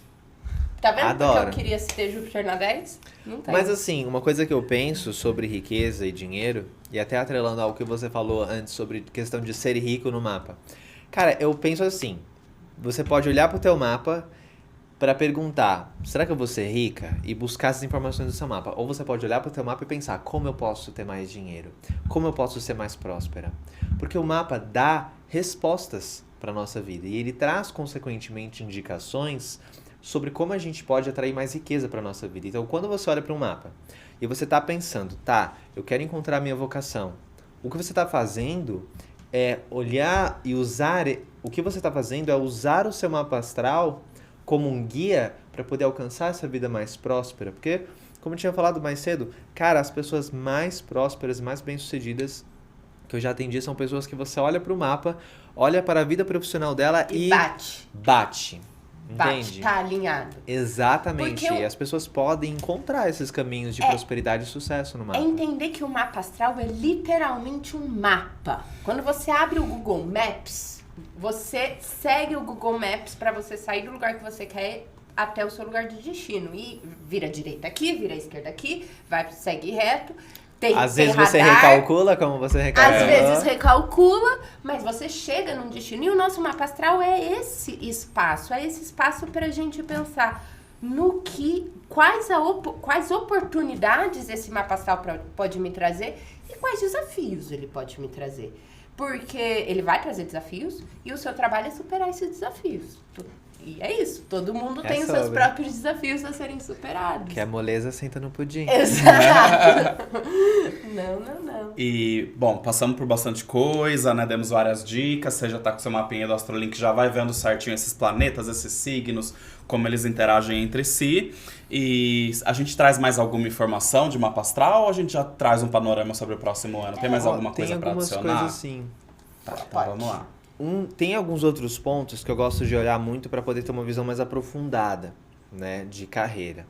Tá vendo Adoro. porque eu queria ter Júpiter na 10? Não tem. Mas assim, uma coisa que eu penso sobre riqueza e dinheiro, e até atrelando ao que você falou antes sobre questão de ser rico no mapa. Cara, eu penso assim, você pode olhar pro teu mapa para perguntar, será que eu vou ser rica? E buscar essas informações do seu mapa. Ou você pode olhar pro teu mapa e pensar, como eu posso ter mais dinheiro? Como eu posso ser mais próspera? Porque o mapa dá respostas para nossa vida e ele traz consequentemente indicações sobre como a gente pode atrair mais riqueza para nossa vida. Então, quando você olha para um mapa e você está pensando, tá, eu quero encontrar a minha vocação, o que você está fazendo é olhar e usar, o que você está fazendo é usar o seu mapa astral como um guia para poder alcançar essa vida mais próspera. Porque, como eu tinha falado mais cedo, cara, as pessoas mais prósperas, mais bem-sucedidas que eu já atendi são pessoas que você olha para o mapa, olha para a vida profissional dela e bate. Entende? Tá alinhado. Exatamente. E as pessoas podem encontrar esses caminhos de prosperidade e sucesso no mapa. É entender que o mapa astral é literalmente um mapa. Quando você abre o Google Maps, você segue o Google Maps para você sair do lugar que você quer até o seu lugar de destino. E vira direita aqui, vira esquerda aqui, segue reto. Às vezes você recalcula, como você recalcula. Às vezes recalcula, mas você chega num destino. E o nosso mapa astral é esse espaço pra gente pensar no que, quais oportunidades esse mapa astral pode me trazer e quais desafios ele pode me trazer. Porque ele vai trazer desafios e o seu trabalho é superar esses desafios. E é isso, todo mundo tem os seus próprios desafios a serem superados. Que a moleza senta no pudim. Exato. Não. E, bom, passamos por bastante coisa, né? Demos várias dicas. Você já tá com seu mapinha do Astrolink, já vai vendo certinho esses planetas, esses signos, como eles interagem entre si. E a gente traz mais alguma informação de mapa astral ou a gente já traz um panorama sobre o próximo ano? Tem mais alguma coisa pra adicionar? Tem algumas coisas, sim. Tá, então vamos lá. Tem alguns outros pontos que eu gosto de olhar muito para poder ter uma visão mais aprofundada, né, de carreira.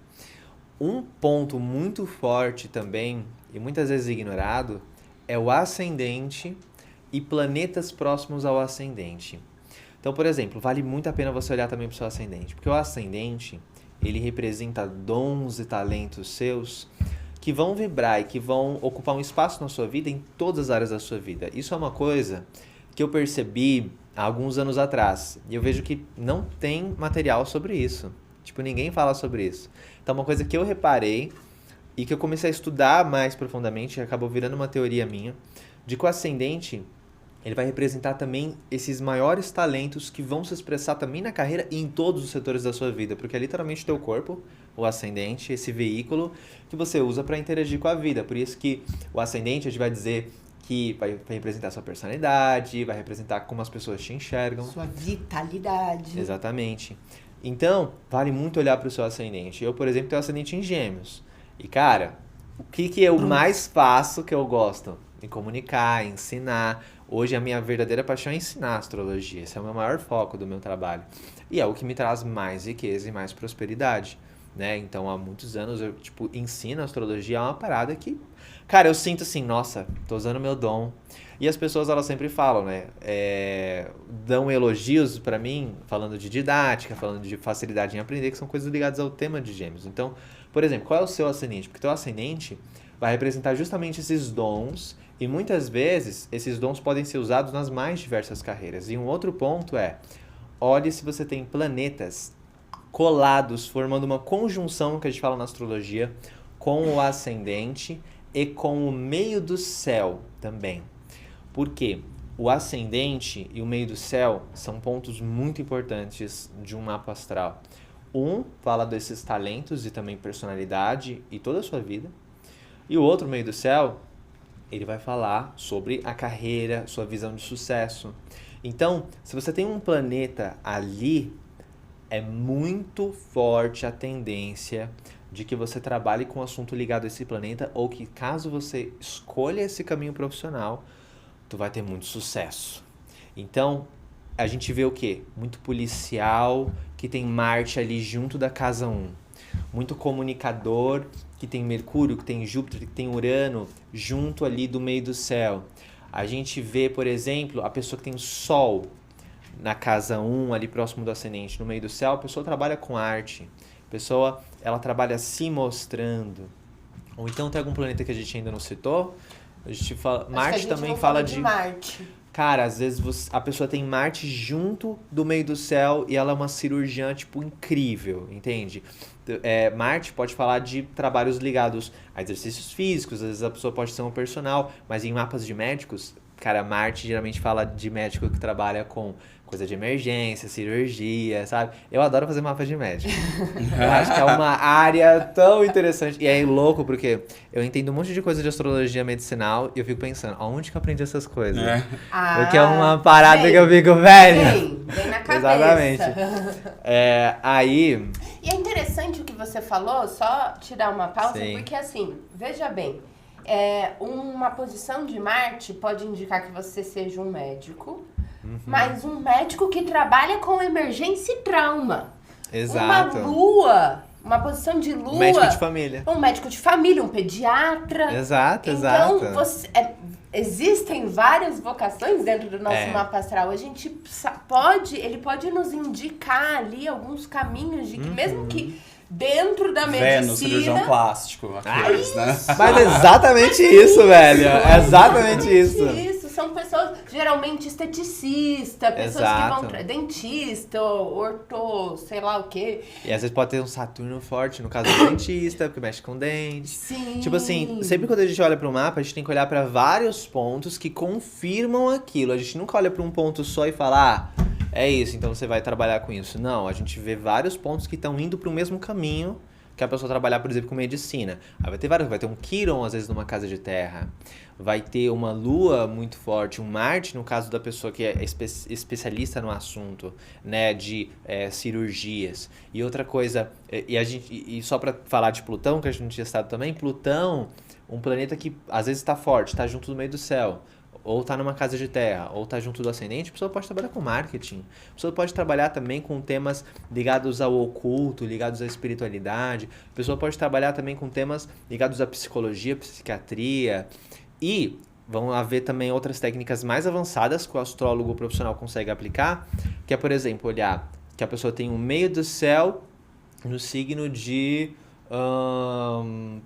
Um ponto muito forte também, e muitas vezes ignorado, é o ascendente e planetas próximos ao ascendente. Então, por exemplo, vale muito a pena você olhar também para o seu ascendente, porque o ascendente, ele representa dons e talentos seus que vão vibrar e que vão ocupar um espaço na sua vida em todas as áreas da sua vida. Isso é uma coisa que eu percebi há alguns anos atrás. E eu vejo que não tem material sobre isso. Tipo, ninguém fala sobre isso. Então, uma coisa que eu reparei e que eu comecei a estudar mais profundamente, acabou virando uma teoria minha, de que o ascendente, ele vai representar também esses maiores talentos que vão se expressar também na carreira e em todos os setores da sua vida. Porque é literalmente o teu corpo, o ascendente, esse veículo que você usa para interagir com a vida. Por isso que o ascendente, a gente vai dizer que vai representar a sua personalidade, vai representar como as pessoas te enxergam. Sua vitalidade. Exatamente. Então, vale muito olhar para o seu ascendente. Eu, por exemplo, tenho ascendente em Gêmeos. E, cara, o que eu mais faço que eu gosto? Em comunicar, ensinar. Hoje a minha verdadeira paixão é ensinar astrologia. Esse é o meu maior foco do meu trabalho. E é o que me traz mais riqueza e mais prosperidade, né? Então, há muitos anos eu, tipo, ensino astrologia. É uma parada que, cara, eu sinto assim, nossa, tô usando meu dom. E as pessoas, elas sempre falam, né? Dão elogios pra mim, falando de didática, falando de facilidade em aprender, que são coisas ligadas ao tema de Gêmeos. Então, por exemplo, qual é o seu ascendente? Porque o teu ascendente vai representar justamente esses dons, e muitas vezes esses dons podem ser usados nas mais diversas carreiras. E um outro ponto é, olhe se você tem planetas colados, formando uma conjunção, que a gente fala na astrologia, com o ascendente e com o meio do céu também. Por quê? O ascendente e o meio do céu são pontos muito importantes de um mapa astral. Um fala desses talentos e também personalidade e toda a sua vida. E o outro, meio do céu, ele vai falar sobre a carreira, sua visão de sucesso. Então, se você tem um planeta ali, é muito forte a tendência de que você trabalhe com um assunto ligado a esse planeta, ou que caso você escolha esse caminho profissional, tu vai ter muito sucesso. Então, a gente vê o quê? Muito policial, que tem Marte ali junto da casa 1. Muito comunicador, que tem Mercúrio, que tem Júpiter, que tem Urano, junto ali do meio do céu. A gente vê, por exemplo, a pessoa que tem Sol na casa 1, ali próximo do ascendente, no meio do céu, a pessoa trabalha com arte. A pessoa, ela trabalha se mostrando. Ou então tem algum planeta que a gente ainda não citou? A gente fala, Marte também fala de Marte. Cara, às vezes a pessoa tem Marte junto do meio do céu e ela é uma cirurgiã, tipo, incrível, entende? Marte pode falar de trabalhos ligados a exercícios físicos, às vezes a pessoa pode ser um personal, mas em mapas de médicos, cara, Marte geralmente fala de médico que trabalha com coisa de emergência, cirurgia, sabe? Eu adoro fazer mapas de médico. Eu acho que é uma área tão interessante. E é louco porque eu entendo um monte de coisa de astrologia medicinal e eu fico pensando, aonde que eu aprendi essas coisas? Porque é uma parada que eu fico, velho. Vem na cabeça. Exatamente. Aí... E é interessante o que você falou, só tirar uma pausa, Sim. porque assim, veja bem, uma posição de Marte pode indicar que você seja um médico, mas um médico que trabalha com emergência e trauma. Exato. Uma posição de lua. Um médico de família. Um médico de família, um pediatra. Exato. Então, existem várias vocações dentro do nosso mapa astral. A gente ele pode nos indicar ali alguns caminhos de que mesmo que dentro da medicina... Vênus, cirurgião plástico, aqueles, né? Mas é exatamente isso, velho. É exatamente isso. São pessoas, geralmente esteticista, pessoas Exato. que vão... Dentista, orto, sei lá o quê. E às vezes pode ter um Saturno forte, no caso do dentista, porque mexe com dente. Sim. Tipo assim, sempre quando a gente olha para o mapa, a gente tem que olhar para vários pontos que confirmam aquilo. A gente nunca olha para um ponto só e fala, é isso, então você vai trabalhar com isso. Não, a gente vê vários pontos que estão indo para o mesmo caminho que a pessoa trabalhar, por exemplo, com medicina. Aí vai ter um Quiron, às vezes, numa casa de terra. Vai ter uma Lua muito forte, um Marte, no caso da pessoa que é especialista no assunto, né, de cirurgias. E outra coisa, e só para falar de Plutão, que a gente não tinha citado também, Plutão, um planeta que às vezes está forte, está junto no meio do céu, ou tá numa casa de terra, ou tá junto do ascendente, a pessoa pode trabalhar com marketing. A pessoa pode trabalhar também com temas ligados ao oculto, ligados à espiritualidade. A pessoa pode trabalhar também com temas ligados à psicologia, psiquiatria. E vão haver também outras técnicas mais avançadas que o astrólogo profissional consegue aplicar, que é, por exemplo, olhar que a pessoa tem um meio do céu no signo de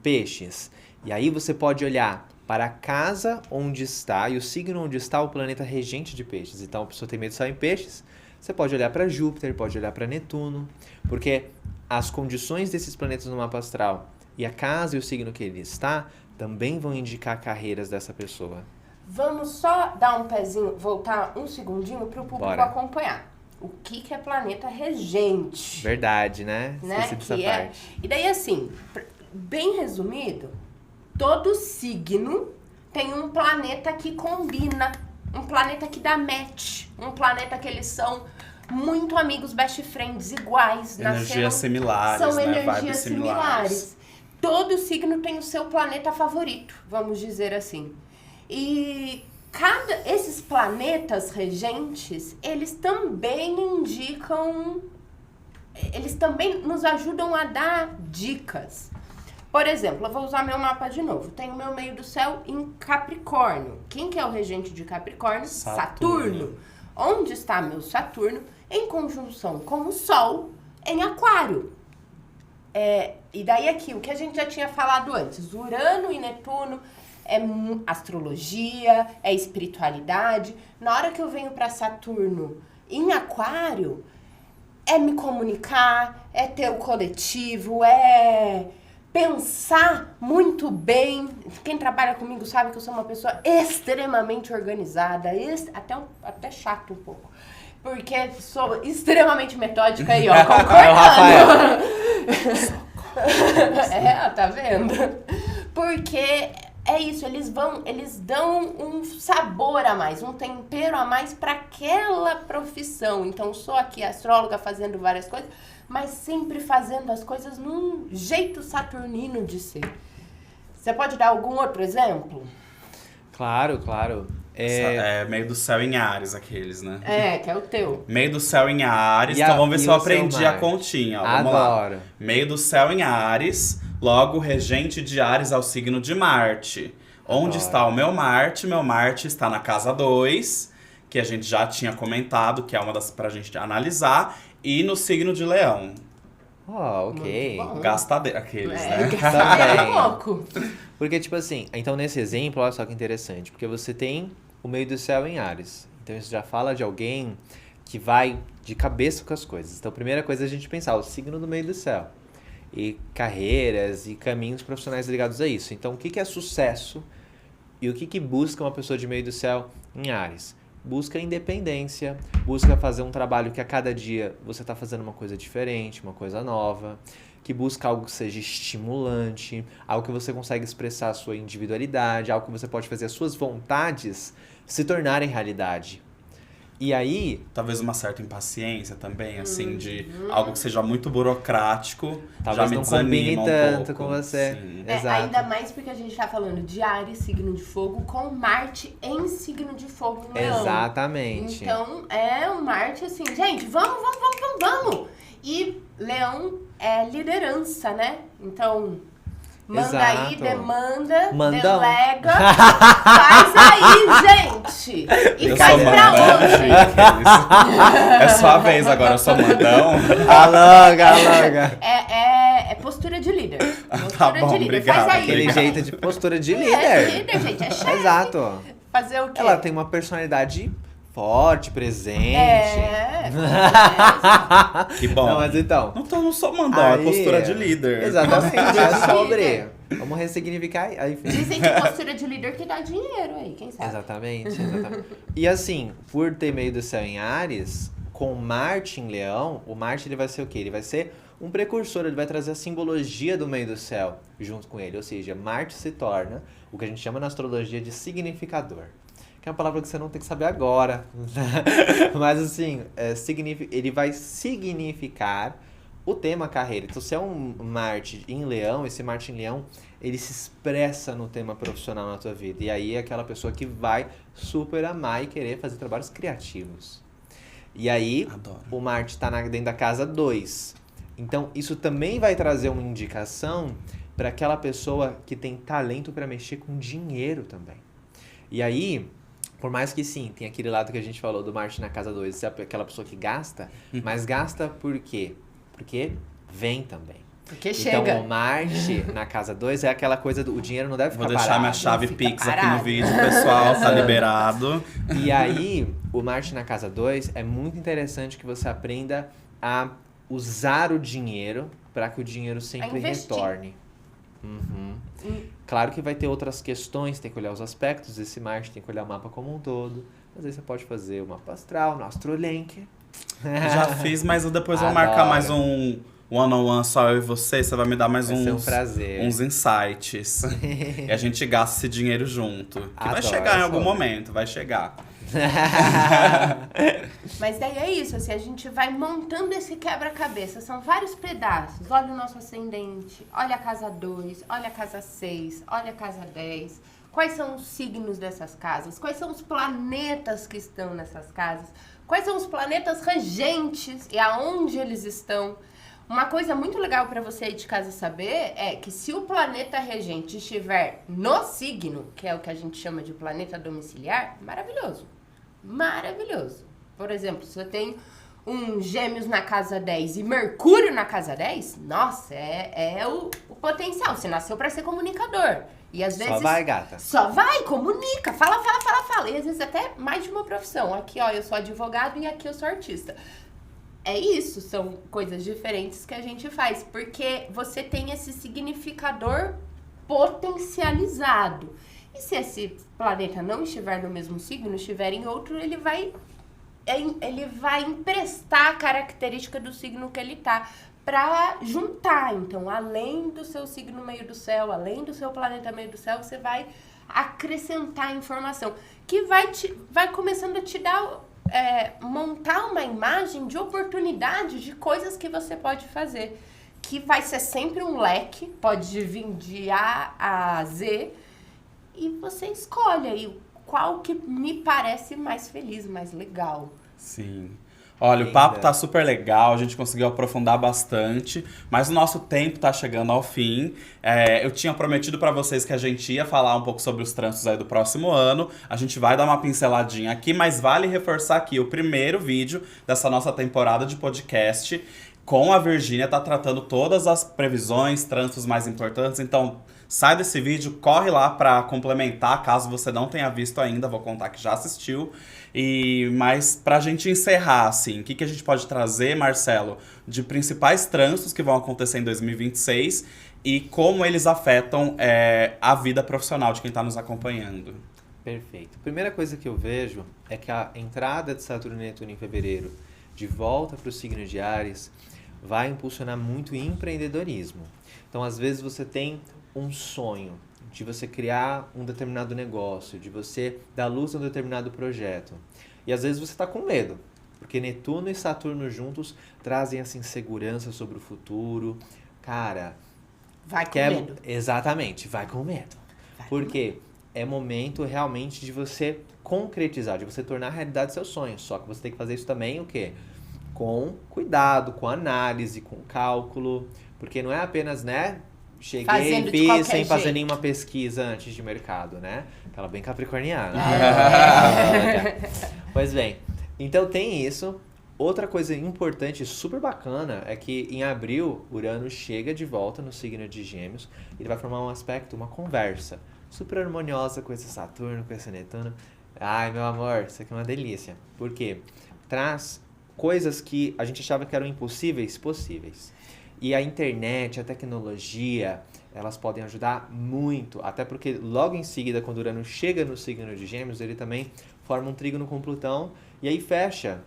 peixes. E aí você pode olhar para a casa onde está e o signo onde está o planeta regente de peixes. Então, a pessoa tem medo de estar em peixes, você pode olhar para Júpiter, pode olhar para Netuno, porque as condições desses planetas no mapa astral e a casa e o signo que ele está também vão indicar carreiras dessa pessoa. Vamos só dar um pezinho, voltar um segundinho para o público acompanhar. O que é planeta regente? Verdade, né? Esqueci dessa parte. E daí, assim, bem resumido, todo signo tem um planeta que combina, um planeta que dá match, um planeta que eles são muito amigos, best friends, iguais. Energias similares, são né? energias Vibes similares. Todo signo tem o seu planeta favorito, vamos dizer assim. E Esses planetas regentes, eles também indicam, eles também nos ajudam a dar dicas. Por exemplo, eu vou usar meu mapa de novo. Tenho meu meio do céu em Capricórnio. Quem que é o regente de Capricórnio? Saturno. Onde está meu Saturno? Em conjunção com o Sol em Aquário. E daí aqui, o que a gente já tinha falado antes. Urano e Netuno é astrologia, é espiritualidade. Na hora que eu venho para Saturno em Aquário, é me comunicar, é ter o coletivo, é pensar muito bem. Quem trabalha comigo sabe que eu sou uma pessoa extremamente organizada, até chato um pouco. Porque sou extremamente metódica aí, ó, concordando. Tá vendo? Porque é isso, eles dão um sabor a mais, um tempero a mais para aquela profissão. Então, sou aqui astróloga fazendo várias coisas, mas sempre fazendo as coisas num jeito saturnino de ser. Você pode dar algum outro exemplo? Claro. Meio do céu em Áries, aqueles, né? Que é o teu. Meio do céu em Áries, então vamos ver se eu aprendi a continha. Ó, vamos Adoro. lá. Meio do céu em Áries, logo regente de Áries é o signo de Marte. Onde está o meu Marte? Meu Marte está na casa 2, que a gente já tinha comentado, que é uma das pra gente analisar, e no signo de Leão. Ok. Gastadeira, aqueles, né? Gastadeira pouco. Porque, tipo assim, então nesse exemplo, olha só que interessante, porque você tem o meio do céu em Áries. Então isso já fala de alguém que vai de cabeça com as coisas. Então a primeira coisa é a gente pensar o signo do meio do céu. E carreiras e caminhos profissionais ligados a isso. Então o que é sucesso e o que busca uma pessoa de meio do céu em Áries? Busca independência, busca fazer um trabalho que a cada dia você está fazendo uma coisa diferente, uma coisa nova, que busca algo que seja estimulante, algo que você consegue expressar a sua individualidade, algo que você pode fazer as suas vontades se tornarem realidade. E aí... Talvez uma certa impaciência também, assim, de algo que seja muito burocrático, talvez já me não combine desanima tanto um pouco. com você. Sim. Exato. Ainda mais porque a gente tá falando de Áries, signo de fogo, com Marte em signo de fogo em Leão. Exatamente. Então, é um Marte assim, gente, vamos. E Leão é liderança, né? Então... Manda aí, demanda, Mandão. delega, faz aí, gente! E faz pra hoje! É sua vez agora, eu sou mandão. Alonga. É postura de líder. Postura bom, de líder. obrigado. Faz aí. Aquele jeito de postura de líder. É líder, gente, é chefe. Exato. Fazer o quê? Ela tem uma personalidade forte, presente. Que bom. Não, mas então... Não sou mandão, é postura de líder. Exatamente, Postura é de sobre... líder. Vamos ressignificar aí. Dizem que postura de líder que dá dinheiro aí, quem sabe? Exatamente. E assim, por ter meio do céu em Áries, com Marte em Leão, o Marte ele vai ser o quê? Ele vai ser um precursor, ele vai trazer a simbologia do meio do céu junto com ele. Ou seja, Marte se torna o que a gente chama na astrologia de significador. Que é uma palavra que você não tem que saber agora. Mas assim, ele vai significar o tema carreira. Então, se é um Marte em Leão, esse Marte em Leão, ele se expressa no tema profissional na tua vida. E aí é aquela pessoa que vai super amar e querer fazer trabalhos criativos. E aí, Adoro. O Marte está dentro da casa 2. Então, isso também vai trazer uma indicação para aquela pessoa que tem talento para mexer com dinheiro também. E aí... Por mais que sim, tem aquele lado que a gente falou do Marte na casa 2, é aquela pessoa que gasta, mas gasta por quê? Porque vem também. Porque então, chega. o Marte na casa 2 é aquela coisa do o dinheiro não deve ficar Vou deixar parado. minha chave Pix aqui parado. no vídeo, pessoal, tá liberado. E aí, o Marte na casa 2 é muito interessante que você aprenda a usar o dinheiro para que o dinheiro sempre retorne. Claro que vai ter outras questões, tem que olhar os aspectos desse Marte, tem que olhar o mapa como um todo. Às vezes você pode fazer o mapa astral, no AstroLink. Já fiz, mas depois eu vou Adoro. marcar mais um one-on-one só eu e você vai me dar mais Vai ser um prazer. uns insights. E a gente gasta esse dinheiro junto. Que vai Adoro, chegar em algum sobre. momento, vai chegar. Mas daí é isso, assim, a gente vai montando esse quebra-cabeça. São vários pedaços. Olha o nosso ascendente, olha a casa 2, olha a casa 6, olha a casa 10. quais são os signos dessas casas, quais são os planetas que estão nessas casas, quais são os planetas regentes e aonde eles estão. Uma coisa muito legal para você aí de casa saber é que se o planeta regente estiver no signo, que é o que a gente chama de planeta domiciliar, maravilhoso. Maravilhoso. Por exemplo, se eu tenho um Gêmeos na casa 10 e Mercúrio na casa 10, nossa, é o potencial. Você nasceu para ser comunicador. E às vezes... Só vai, gata. Só vai, comunica, fala. E às vezes até mais de uma profissão. Aqui, ó, eu sou advogado e aqui eu sou artista. É isso, são coisas diferentes que a gente faz, porque você tem esse significador potencializado. E se esse planeta não estiver no mesmo signo, estiver em outro, ele vai emprestar a característica do signo que ele tá, para juntar. Então, além do seu signo meio do céu, além do seu planeta meio do céu, você vai acrescentar informação, que vai começando a te dar... montar uma imagem de oportunidade de coisas que você pode fazer, que vai ser sempre um leque, pode vir de A a Z, e você escolhe aí qual que me parece mais feliz, mais legal. Sim. Olha, o papo tá super legal, a gente conseguiu aprofundar bastante, mas o nosso tempo tá chegando ao fim. Eu tinha prometido pra vocês que a gente ia falar um pouco sobre os trânsitos aí do próximo ano. A gente vai dar uma pinceladinha aqui, mas vale reforçar aqui o primeiro vídeo dessa nossa temporada de podcast com a Virgínia, tá tratando todas as previsões, trânsitos mais importantes. Então, sai desse vídeo, corre lá pra complementar, caso você não tenha visto ainda, vou contar que já assistiu. Mas pra gente encerrar, assim, o que a gente pode trazer, Marcelo, de principais trânsitos que vão acontecer em 2026 e como eles afetam a vida profissional de quem tá nos acompanhando? Perfeito. Primeira coisa que eu vejo é que a entrada de Saturno e Netuno em fevereiro, de volta para o signo de Áries, vai impulsionar muito o empreendedorismo. Então, às vezes, você tem um sonho de você criar um determinado negócio, de você dar luz a um determinado projeto. E às vezes você está com medo, porque Netuno e Saturno juntos trazem essa insegurança sobre o futuro. Cara... Vai com medo. Exatamente, vai com medo. Porque é momento realmente de você concretizar, de você tornar realidade seus sonhos. Só que você tem que fazer isso também o quê? Com cuidado, com análise, com cálculo. Porque não é apenas, né... Cheguei e fiz sem fazer nenhuma pesquisa antes de mercado, né? Aquela bem capricorniana. Pois bem, então tem isso. Outra coisa importante, super bacana, é que em abril, Urano chega de volta no signo de Gêmeos. Ele vai formar um aspecto, uma conversa super harmoniosa com esse Saturno, com esse Netuno. Ai, meu amor, isso aqui é uma delícia. Por quê? Traz coisas que a gente achava que eram impossíveis, possíveis. E a internet, a tecnologia, elas podem ajudar muito. Até porque logo em seguida, quando Urano chega no signo de Gêmeos, ele também forma um trígono com Plutão. E aí fecha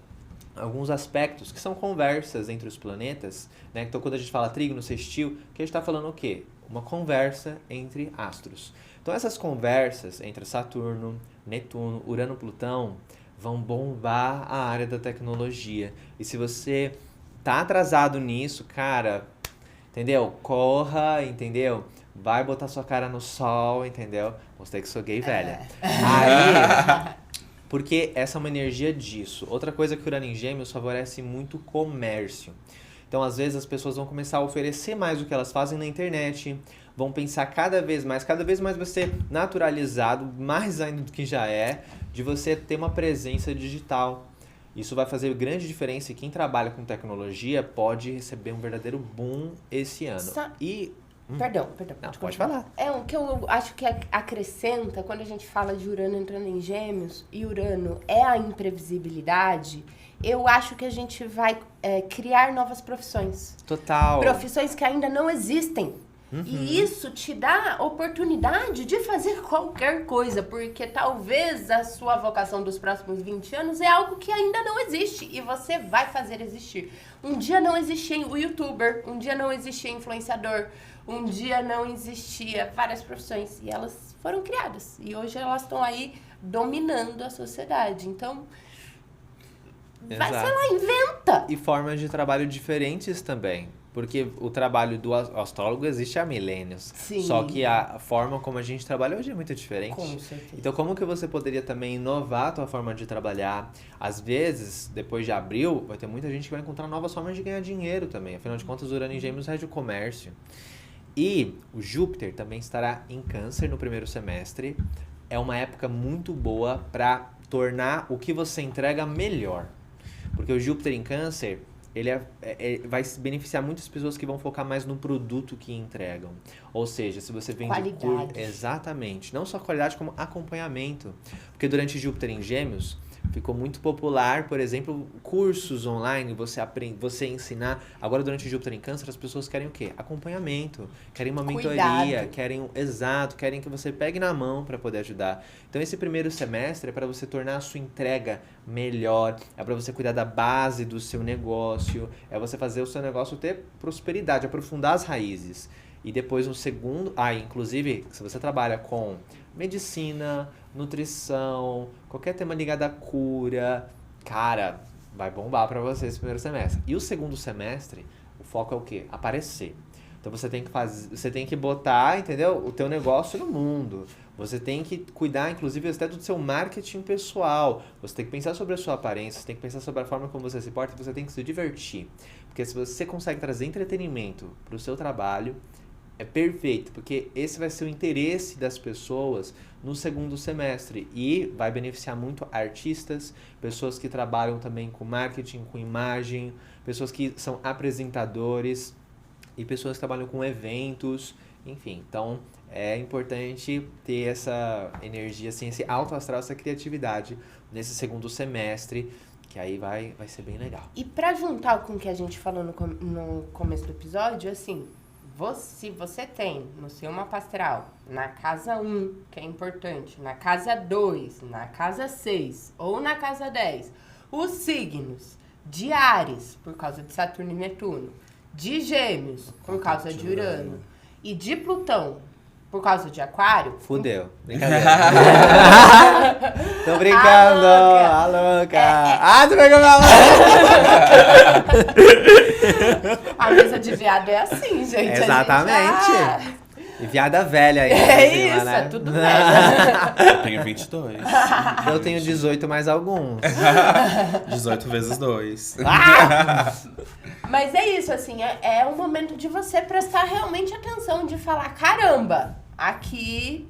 alguns aspectos que são conversas entre os planetas, né? Então quando a gente fala trígono, sextil, que a gente está falando o quê? Uma conversa entre astros. Então essas conversas entre Saturno, Netuno, Urano, Plutão vão bombar a área da tecnologia. E se você tá atrasado nisso, cara, entendeu? Corra, entendeu? Vai botar sua cara no sol, entendeu? Mostrei que sou gay velha. Aí, porque essa é uma energia disso. Outra coisa que o Urano em Gêmeos favorece muito o comércio. Então, às vezes, as pessoas vão começar a oferecer mais do que elas fazem na internet, vão pensar cada vez mais vai ser naturalizado, mais ainda do que já é, de você ter uma presença digital. Isso vai fazer grande diferença e quem trabalha com tecnologia pode receber um verdadeiro boom esse ano. Perdão. Não, pode falar. O que eu acho que acrescenta quando a gente fala de Urano entrando em Gêmeos e Urano é a imprevisibilidade. Eu acho que a gente vai criar novas profissões. Total. Profissões que ainda não existem. Uhum. E isso te dá oportunidade de fazer qualquer coisa, porque talvez a sua vocação dos próximos 20 anos é algo que ainda não existe e você vai fazer existir. Um dia não existia o youtuber, um dia não existia influenciador, um dia não existia várias profissões e elas foram criadas. E hoje elas estão aí dominando a sociedade. Então, vai, sei lá, inventa! E formas de trabalho diferentes também. Porque o trabalho do astrólogo existe há milênios. Sim. Só que a forma como a gente trabalha hoje é muito diferente. Com certeza. Então, como que você poderia também inovar a tua forma de trabalhar? Às vezes, depois de abril, vai ter muita gente que vai encontrar novas formas de ganhar dinheiro também. Afinal de contas, o Urano em Gêmeos rege o comércio. E o Júpiter também estará em Câncer no primeiro semestre. É uma época muito boa para tornar o que você entrega melhor. Porque o Júpiter em Câncer, ele vai beneficiar muitas pessoas que vão focar mais no produto que entregam. Ou seja, se você vende Qualidade. exatamente, não só qualidade como acompanhamento. Porque durante Júpiter em Gêmeos ficou muito popular, por exemplo, cursos online, você ensinar. Agora durante Júpiter em Câncer as pessoas querem o quê? Acompanhamento, querem uma mentoria, querem que você pegue na mão para poder ajudar. Então esse primeiro semestre é para você tornar a sua entrega melhor, é para você cuidar da base do seu negócio, é você fazer o seu negócio ter prosperidade, aprofundar as raízes. E depois um segundo... inclusive, se você trabalha com medicina, nutrição, qualquer tema ligado à cura, cara, vai bombar pra você esse primeiro semestre. E o segundo semestre, o foco é o quê? Aparecer. Então você tem que botar, entendeu? O teu negócio no mundo. Você tem que cuidar, inclusive, até do seu marketing pessoal. Você tem que pensar sobre a sua aparência, você tem que pensar sobre a forma como você se porta, você tem que se divertir. Porque se você consegue trazer entretenimento pro seu trabalho, é perfeito, porque esse vai ser o interesse das pessoas no segundo semestre e vai beneficiar muito artistas, pessoas que trabalham também com marketing, com imagem, pessoas que são apresentadores e pessoas que trabalham com eventos, enfim. Então, é importante ter essa energia, assim, esse alto astral, essa criatividade nesse segundo semestre, que aí vai ser bem legal. E pra juntar com o que a gente falou no começo do episódio, assim... Se você tem no seu mapa astral, na casa 1, que é importante, na casa 2, na casa 6 ou na casa 10, os signos de Áries, por causa de Saturno e Netuno, de Gêmeos, por causa de Urano, e de Plutão, por causa de Aquário... Fudeu. Brincadeira. Tô brincando. A louca. Tu pegou minha mão. A mesa de viado é assim, gente. Exatamente. E viada velha aí. É né? tudo velho. Eu tenho 22. Eu tenho 18 mais alguns. 18 vezes 2. Mas é isso, assim, é um momento de você prestar realmente atenção, de falar, caramba, aqui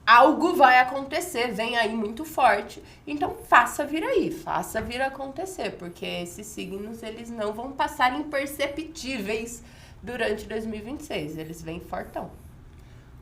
algo vai acontecer, vem aí muito forte, então faça vir aí, faça vir acontecer, porque esses signos, eles não vão passar imperceptíveis durante 2026, eles vêm fortão.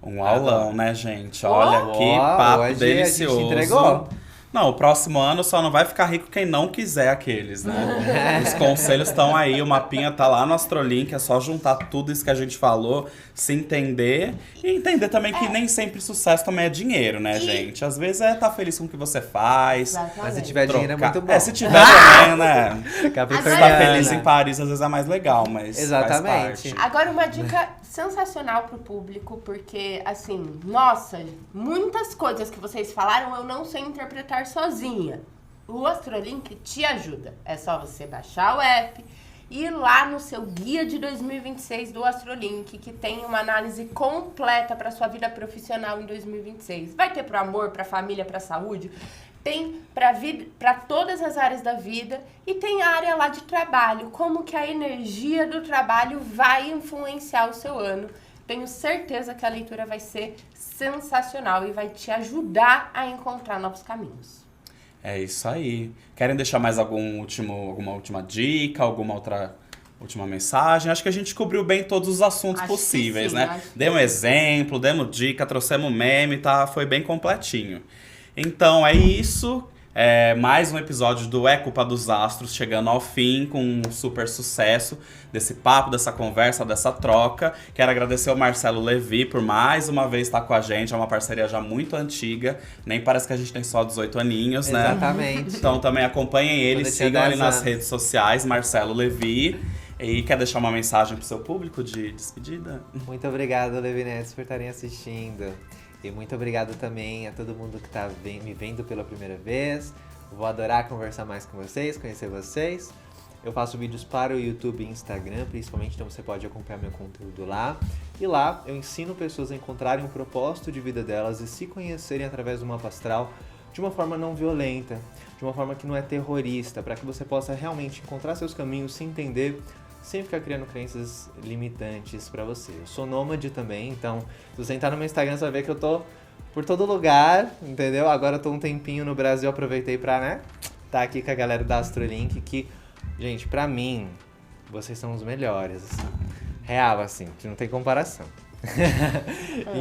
Um aulão, né, gente? Olha, que papo hoje delicioso. A gente entregou. Não, o próximo ano só não vai ficar rico quem não quiser aqueles, né? Os conselhos estão aí, o mapinha tá lá no Astrolink, é só juntar tudo isso que a gente falou, se entender e entender também que nem sempre sucesso também é dinheiro, né, gente? Às vezes tá feliz com o que você faz. Exatamente. Mas se tiver dinheiro é muito bom. Se tiver também, né? Capricorniana. Você tá feliz em Paris, às vezes é mais legal, mas Exatamente. faz parte. Agora, uma dica sensacional pro público, porque, assim, nossa, muitas coisas que vocês falaram eu não sei interpretar sozinha. O Astrolink te ajuda. É só você baixar o app e ir lá no seu guia de 2026 do Astrolink, que tem uma análise completa para sua vida profissional em 2026. Vai ter pro amor, pra família, pra saúde, tem para todas as áreas da vida e tem a área lá de trabalho, como que a energia do trabalho vai influenciar o seu ano. Tenho certeza que a leitura vai ser sensacional e vai te ajudar a encontrar novos caminhos. É isso aí. Querem deixar mais alguma última dica, alguma outra última mensagem? Acho que a gente cobriu bem todos os assuntos Acho que possíveis, sim, né? acho que Demos sim. exemplo, demos dica, trouxemos meme, tá? Foi bem completinho. Então é isso. Mais um episódio do É Culpa dos Astros chegando ao fim com um super sucesso desse papo, dessa conversa, dessa troca. Quero agradecer ao Marcelo Levi por mais uma vez estar com a gente. É uma parceria já muito antiga. Nem parece que a gente tem só 18 aninhos, né? Exatamente. Então também acompanhem ele, Quando tinha sigam ele 10 nas anos. redes sociais, Marcelo Levi. E quer deixar uma mensagem pro seu público de despedida? Muito obrigado, Levinetes, por estarem assistindo. E muito obrigado também a todo mundo que está me vendo pela primeira vez. Vou adorar conversar mais com vocês, conhecer vocês. Eu faço vídeos para o YouTube e Instagram, principalmente, então você pode acompanhar meu conteúdo lá. E lá eu ensino pessoas a encontrarem o propósito de vida delas e se conhecerem através do mapa astral de uma forma não violenta, de uma forma que não é terrorista, para que você possa realmente encontrar seus caminhos, se entender, sem ficar criando crenças limitantes para você. Eu sou nômade também, então se você entrar no meu Instagram, você vai ver que eu tô por todo lugar, entendeu? Agora eu tô um tempinho no Brasil, aproveitei pra, né, tá aqui com a galera da Astrolink, que, gente, pra mim, vocês são os melhores, assim. Real, assim, que não tem comparação.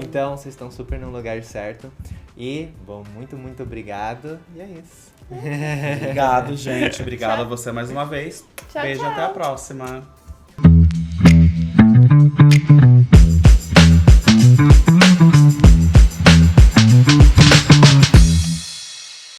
Então, vocês estão super no lugar certo. E, bom, muito, muito obrigado. E é isso. Obrigado, gente. Obrigado a você mais uma vez. Tchau, Beijo, tchau. até a próxima.